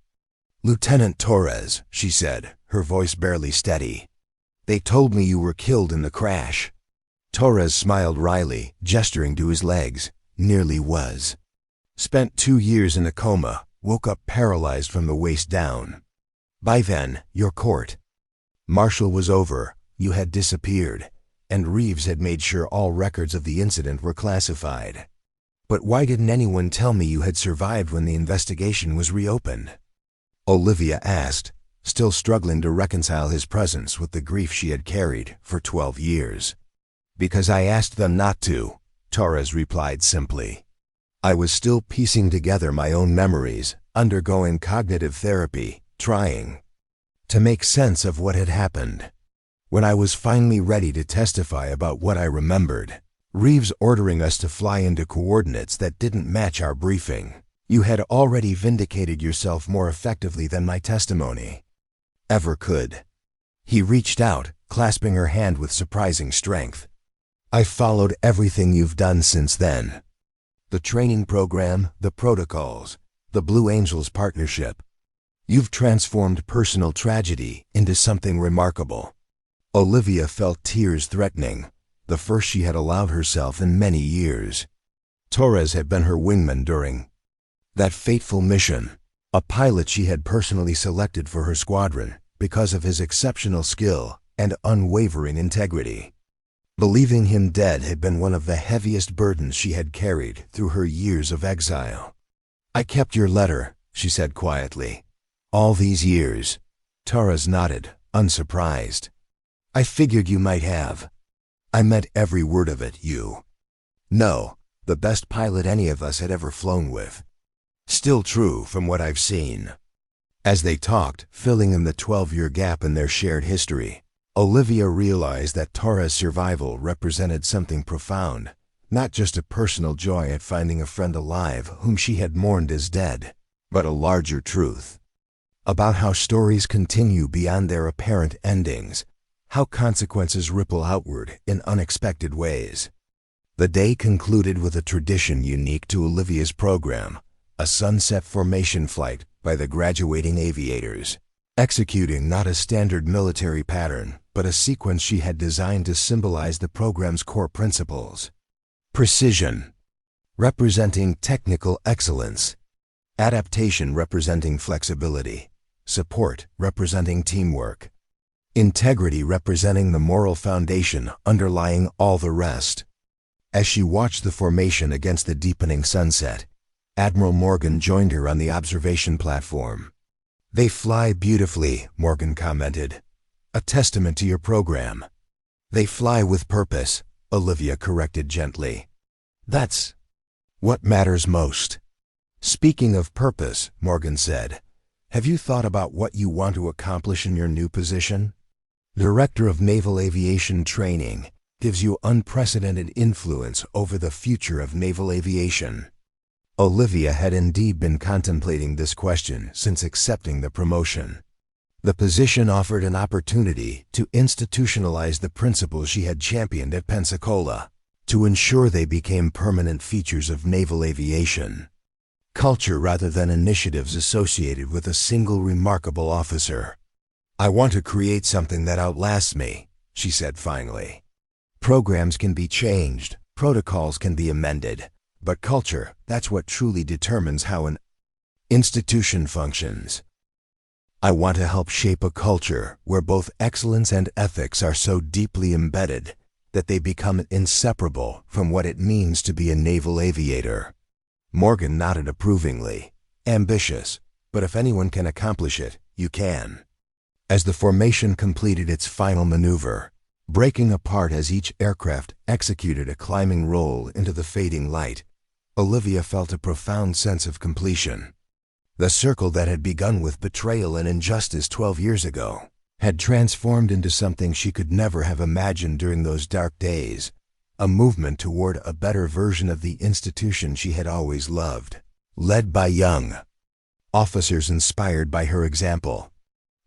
"Lieutenant Torres," she said, her voice barely steady. "They told me you were killed in the crash." Torres smiled wryly, gesturing to his legs. "Nearly was. Spent 2 years in a coma, woke up paralyzed from the waist down. By then, your court martial was over, you had disappeared, and Reeves had made sure all records of the incident were classified. But why didn't anyone tell me you had survived when the investigation was reopened?" Olivia asked, still struggling to reconcile his presence with the grief she had carried for 12 years. "Because I asked them not to," Torres replied simply. "I was still piecing together my own memories, undergoing cognitive therapy, trying to make sense of what had happened. When I was finally ready to testify about what I remembered, Reeves ordering us to fly into coordinates that didn't match our briefing, you had already vindicated yourself more effectively than my testimony ever could." He reached out, clasping her hand with surprising strength. "I followed everything you've done since then. The training program, the protocols, the Blue Angels partnership. You've transformed personal tragedy into something remarkable." Olivia felt tears threatening, the first she had allowed herself in many years. Torres had been her wingman during that fateful mission, a pilot she had personally selected for her squadron because of his exceptional skill and unwavering integrity. Believing him dead had been one of the heaviest burdens she had carried through her years of exile. "I kept your letter," she said quietly. "All these years." Torres nodded, unsurprised. "I figured you might have. I meant every word of it, you No, the best pilot any of us had ever flown with. Still true from what I've seen. As they talked, filling in the 12-year gap in their shared history, Olivia realized that Tara's survival represented something profound, not just a personal joy at finding a friend alive whom she had mourned as dead, but a larger truth about how stories continue beyond their apparent endings, how consequences ripple outward in unexpected ways. The day concluded with a tradition unique to Olivia's program, a sunset formation flight by the graduating aviators, executing not a standard military pattern, but a sequence she had designed to symbolize the program's core principles. Precision, representing technical excellence. Adaptation, representing flexibility. Support, representing teamwork. Integrity, representing the moral foundation underlying all the rest. As she watched the formation against the deepening sunset, Admiral Morgan joined her on the observation platform. "They fly beautifully," Morgan commented. "A testament to your program." "They fly with purpose," Olivia corrected gently. "That's what matters most." "Speaking of purpose," Morgan said, "have you thought about what you want to accomplish in your new position? Director of Naval Aviation Training gives you unprecedented influence over the future of naval aviation." Olivia had indeed been contemplating this question since accepting the promotion. The position offered an opportunity to institutionalize the principles she had championed at Pensacola, to ensure they became permanent features of naval aviation. Culture rather than initiatives associated with a single remarkable officer. "I want to create something that outlasts me," she said finally. "Programs can be changed, protocols can be amended, but culture, that's what truly determines how an institution functions. I want to help shape a culture where both excellence and ethics are so deeply embedded that they become inseparable from what it means to be a naval aviator." Morgan nodded approvingly. "Ambitious, but if anyone can accomplish it, you can." As the formation completed its final maneuver, breaking apart as each aircraft executed a climbing roll into the fading light, Olivia felt a profound sense of completion. The circle that had begun with betrayal and injustice 12 years ago had transformed into something she could never have imagined during those dark days, a movement toward a better version of the institution she had always loved, led by young officers inspired by her example.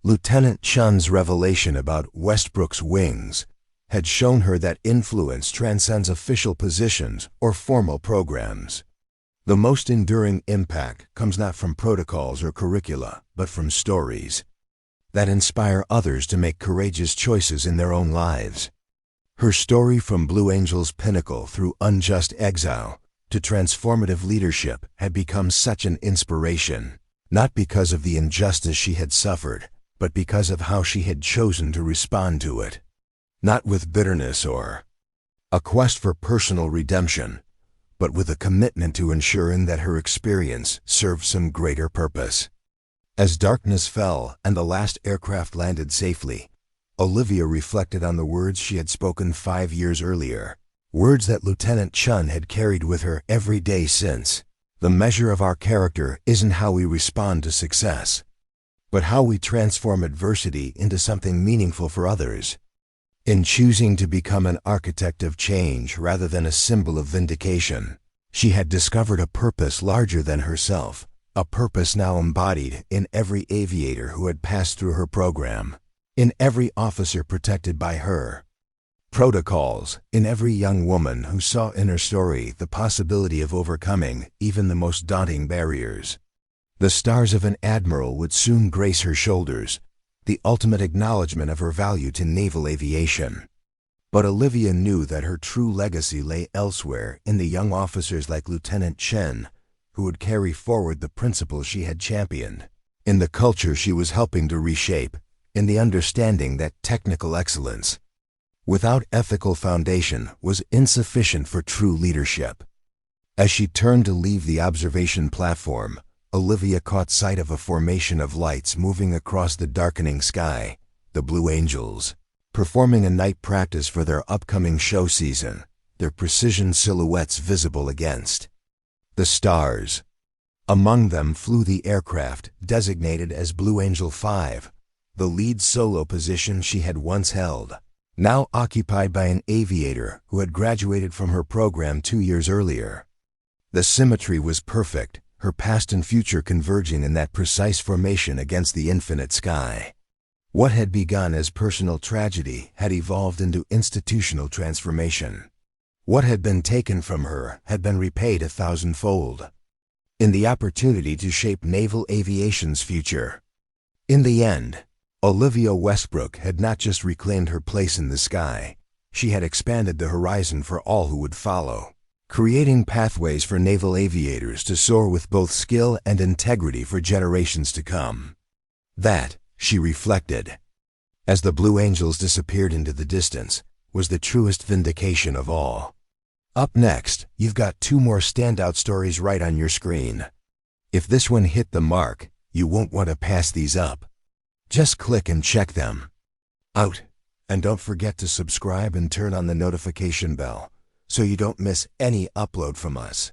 Lieutenant Chun's revelation about Westbrook's wings had shown her that influence transcends official positions or formal programs. The most enduring impact comes not from protocols or curricula, but from stories that inspire others to make courageous choices in their own lives. Her story from Blue Angel's pinnacle through unjust exile to transformative leadership had become such an inspiration, not because of the injustice she had suffered, but because of how she had chosen to respond to it. Not with bitterness or a quest for personal redemption, but with a commitment to ensuring that her experience served some greater purpose. As darkness fell and the last aircraft landed safely, Olivia reflected on the words she had spoken 5 years earlier, words that Lieutenant Chun had carried with her every day since. "The measure of our character isn't how we respond to success, but how we transform adversity into something meaningful for others." In choosing to become an architect of change rather than a symbol of vindication, she had discovered a purpose larger than herself, a purpose now embodied in every aviator who had passed through her program, in every officer protected by her protocols, in every young woman who saw in her story the possibility of overcoming even the most daunting barriers. The stars of an admiral would soon grace her shoulders, the ultimate acknowledgement of her value to naval aviation. But Olivia knew that her true legacy lay elsewhere, in the young officers like Lieutenant Chen, who would carry forward the principles she had championed, in the culture she was helping to reshape, in the understanding that technical excellence without ethical foundation was insufficient for true leadership. As she turned to leave the observation platform, Olivia caught sight of a formation of lights moving across the darkening sky, the Blue Angels, performing a night practice for their upcoming show season, their precision silhouettes visible against the stars. Among them flew the aircraft designated as Blue Angel 5, the lead solo position she had once held, now occupied by an aviator who had graduated from her program 2 years earlier. The symmetry was perfect, her past and future converging in that precise formation against the infinite sky. What had begun as personal tragedy had evolved into institutional transformation. What had been taken from her had been repaid 1,000-fold in the opportunity to shape naval aviation's future. In the end, Olivia Westbrook had not just reclaimed her place in the sky, she had expanded the horizon for all who would follow, creating pathways for naval aviators to soar with both skill and integrity for generations to come. That, she reflected, as the Blue Angels disappeared into the distance, was the truest vindication of all. Up next, you've got 2 more standout stories right on your screen. If this one hit the mark, you won't want to pass these up. Just click and check them out. And don't forget to subscribe and turn on the notification bell so you don't miss any upload from us.